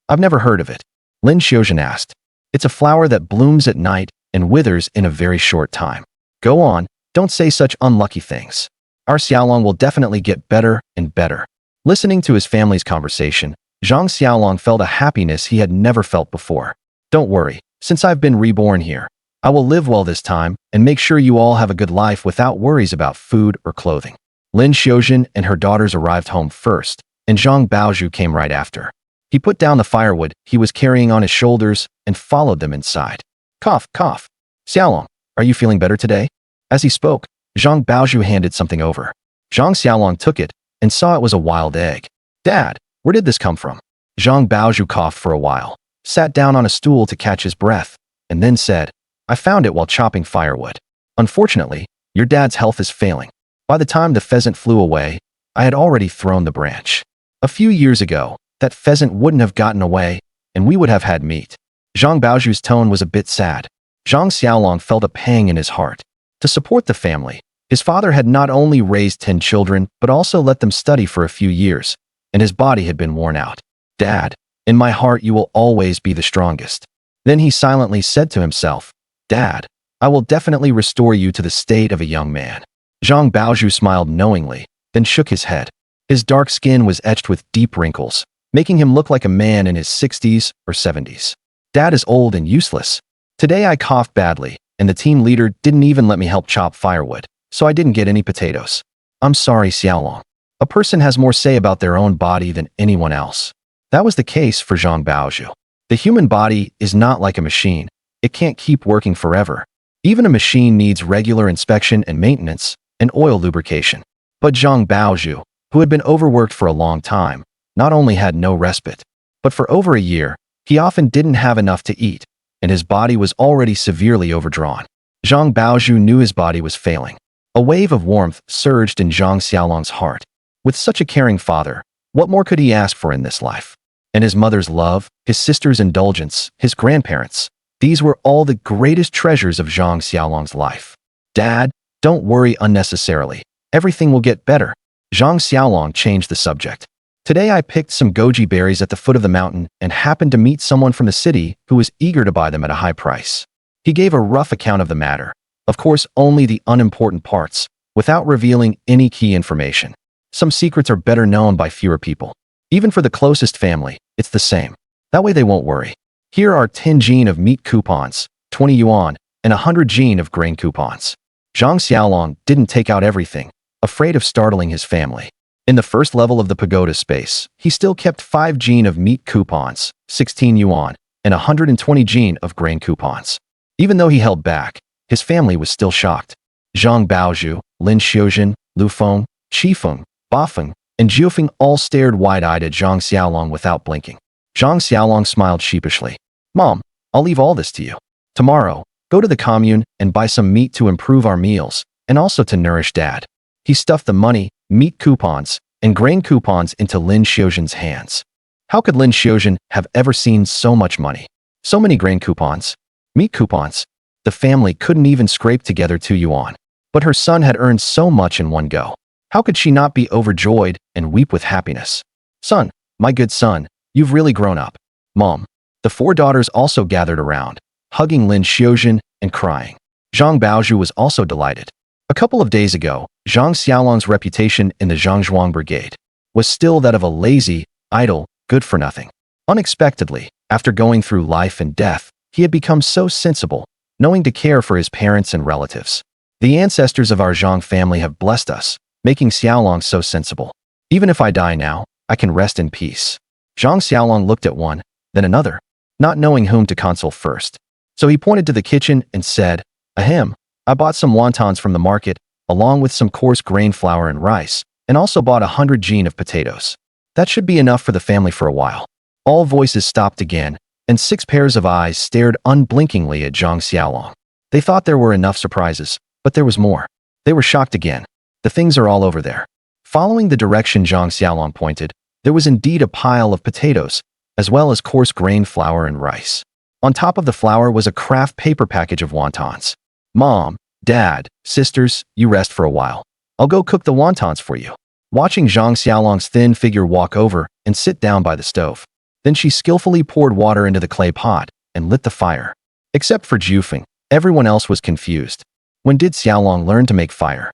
I've never heard of it. Lin Xiaozhen asked. It's a flower that blooms at night and withers in a very short time. Go on, don't say such unlucky things. Our Xiaolong will definitely get better and better. Listening to his family's conversation, Zhang Xiaolong felt a happiness he had never felt before. Don't worry, since I've been reborn here, I will live well this time and make sure you all have a good life without worries about food or clothing. Lin Xiaozhen and her daughters arrived home first, and Zhang Baozhu came right after. He put down the firewood he was carrying on his shoulders and followed them inside. Cough, cough. Xiaolong, are you feeling better today? As he spoke, Zhang Baozhu handed something over. Zhang Xiaolong took it and saw it was a wild egg. Dad, where did this come from? Zhang Baozhu coughed for a while, sat down on a stool to catch his breath, and then said, I found it while chopping firewood. Unfortunately, your dad's health is failing. By the time the pheasant flew away, I had already thrown the branch. A few years ago, that pheasant wouldn't have gotten away, and we would have had meat. Zhang Baozhu's tone was a bit sad. Zhang Xiaolong felt a pang in his heart. To support the family, his father had not only raised 10 children, but also let them study for a few years, and his body had been worn out. Dad, in my heart you will always be the strongest. Then he silently said to himself, Dad, I will definitely restore you to the state of a young man. Zhang Baozhu smiled knowingly, then shook his head. His dark skin was etched with deep wrinkles, making him look like a man in his 60s or 70s. Dad is old and useless. Today I coughed badly, and the team leader didn't even let me help chop firewood, so I didn't get any potatoes. I'm sorry, Xiaolong. A person has more say about their own body than anyone else. That was the case for Zhang Baozhu. The human body is not like a machine. It can't keep working forever. Even a machine needs regular inspection and maintenance, and oil lubrication. But Zhang Baozhu, who had been overworked for a long time, not only had no respite, but for over a year, he often didn't have enough to eat, and his body was already severely overdrawn. Zhang Baozhu knew his body was failing. A wave of warmth surged in Zhang Xiaolong's heart. With such a caring father, what more could he ask for in this life? And his mother's love, his sister's indulgence, his grandparents, these were all the greatest treasures of Zhang Xiaolong's life. Dad, don't worry unnecessarily. Everything will get better. Zhang Xiaolong changed the subject. Today I picked some goji berries at the foot of the mountain and happened to meet someone from the city who was eager to buy them at a high price. He gave a rough account of the matter, of course only the unimportant parts, without revealing any key information. Some secrets are better known by fewer people. Even for the closest family, it's the same. That way they won't worry. Here are 10 jin of meat coupons, 20 yuan, and 100 jin of grain coupons. Zhang Xiaolong didn't take out everything, afraid of startling his family. In the first level of the pagoda space, he still kept 5 jin of meat coupons, 16 yuan, and 120 jin of grain coupons. Even though he held back, his family was still shocked. Zhang Baozhu, Lin Xiuzhen, Lu Feng, Qifeng, Bafeng, and Jiufeng all stared wide-eyed at Zhang Xiaolong without blinking. Zhang Xiaolong smiled sheepishly. "Mom, I'll leave all this to you. Tomorrow, go to the commune and buy some meat to improve our meals, and also to nourish Dad." He stuffed the money, meat coupons, and grain coupons into Lin Xiuzhen's hands. How could Lin Xiuzhen have ever seen so much money? So many grain coupons? Meat coupons? The family couldn't even scrape together 2 yuan. But her son had earned so much in one go. How could she not be overjoyed and weep with happiness? "Son, my good son, you've really grown up." "Mom." The 4 daughters also gathered around, hugging Lin Xiuzhen and crying. Zhang Baozhu was also delighted. A couple of days ago, Zhang Xiaolong's reputation in the Zhangzhuang Brigade was still that of a lazy, idle, good-for-nothing. Unexpectedly, after going through life and death, he had become so sensible, knowing to care for his parents and relatives. The ancestors of our Zhang family have blessed us, making Xiaolong so sensible. Even if I die now, I can rest in peace. Zhang Xiaolong looked at one, then another, not knowing whom to consult first. So he pointed to the kitchen and said, "Ahem, I bought some wontons from the market, along with some coarse grain flour and rice, and also bought 100 jin of potatoes. That should be enough for the family for a while." All voices stopped again, and 6 pairs of eyes stared unblinkingly at Zhang Xiaolong. They thought there were enough surprises, but there was more. They were shocked again. The things are all over there. Following the direction Zhang Xiaolong pointed, there was indeed a pile of potatoes, as well as coarse grain flour and rice. On top of the flour was a craft paper package of wontons. "Mom, Dad, sisters, you rest for a while. I'll go cook the wontons for you." Watching Zhang Xiaolong's thin figure walk over and sit down by the stove. Then she skillfully poured water into the clay pot and lit the fire. Except for Jiufeng, everyone else was confused. When did Xiaolong learn to make fire?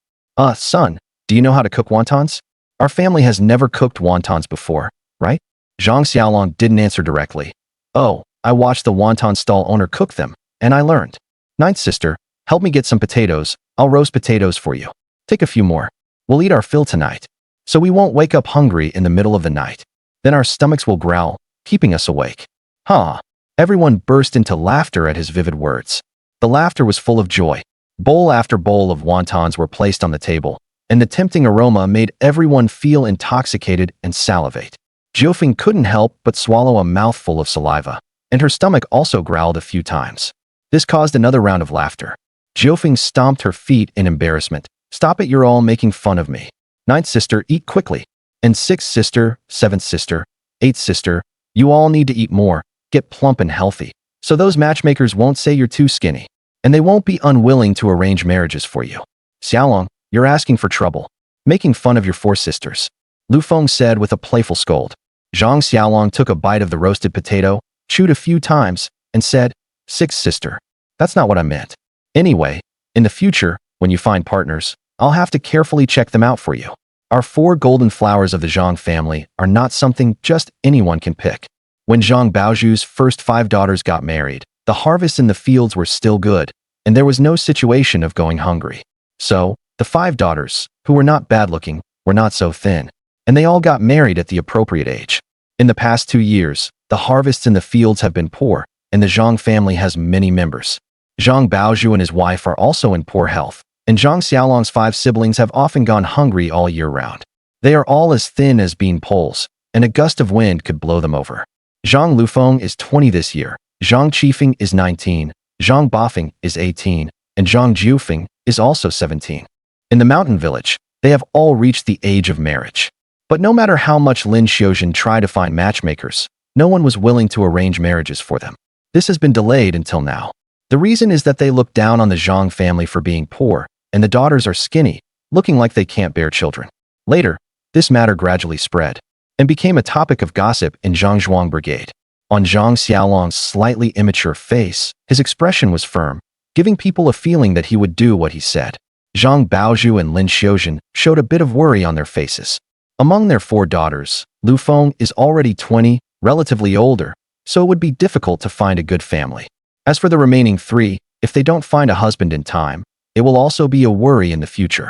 Son, do you know how to cook wontons? Our family has never cooked wontons before, right?" Zhang Xiaolong didn't answer directly. "Oh, I watched the wonton stall owner cook them, and I learned." "Ninth sister, help me get some potatoes. I'll roast potatoes for you. Take a few more. We'll eat our fill tonight, so we won't wake up hungry in the middle of the night. Then our stomachs will growl, keeping us awake." "Huh." Everyone burst into laughter at his vivid words. The laughter was full of joy. Bowl after bowl of wontons were placed on the table, and the tempting aroma made everyone feel intoxicated and salivate. Jiufeng couldn't help but swallow a mouthful of saliva, and her stomach also growled a few times. This caused another round of laughter. Jiufeng stomped her feet in embarrassment. "Stop it, you're all making fun of me. Ninth sister, eat quickly. And 6th sister, 7th sister, 8th sister, you all need to eat more, get plump and healthy, so those matchmakers won't say you're too skinny, and they won't be unwilling to arrange marriages for you." "Xiaolong, you're asking for trouble, making fun of your 4 sisters," Lu Feng said with a playful scold. Zhang Xiaolong took a bite of the roasted potato, chewed a few times, and said, "6th sister, that's not what I meant. Anyway, in the future, when you find partners, I'll have to carefully check them out for you. Our 4 golden flowers of the Zhang family are not something just anyone can pick." When Zhang Baozhu's first 5 daughters got married, the harvests in the fields were still good, and there was no situation of going hungry. So, the 5 daughters, who were not bad-looking, were not so thin, and they all got married at the appropriate age. In the past 2 years, the harvests in the fields have been poor, and the Zhang family has many members. Zhang Baozhu and his wife are also in poor health, and Zhang Xiaolong's 5 siblings have often gone hungry all year round. They are all as thin as bean poles, and a gust of wind could blow them over. Zhang Lufeng is 20 this year, Zhang Qifeng is 19, Zhang Bafeng is 18, and Zhang Jiufeng is also 17. In the mountain village, they have all reached the age of marriage. But no matter how much Lin Xiuzhen tried to find matchmakers, no one was willing to arrange marriages for them. This has been delayed until now. The reason is that they look down on the Zhang family for being poor, and the daughters are skinny, looking like they can't bear children. Later, this matter gradually spread. and became a topic of gossip in Zhang Zhuang Brigade. On Zhang Xiaolong's slightly immature face, his expression was firm, giving people a feeling that he would do what he said. Zhang Baozhu and Lin Xiuzhen showed a bit of worry on their faces. Among their 4 daughters, Lu Feng is already 20, relatively older, so it would be difficult to find a good family. As for the remaining 3, if they don't find a husband in time, it will also be a worry in the future.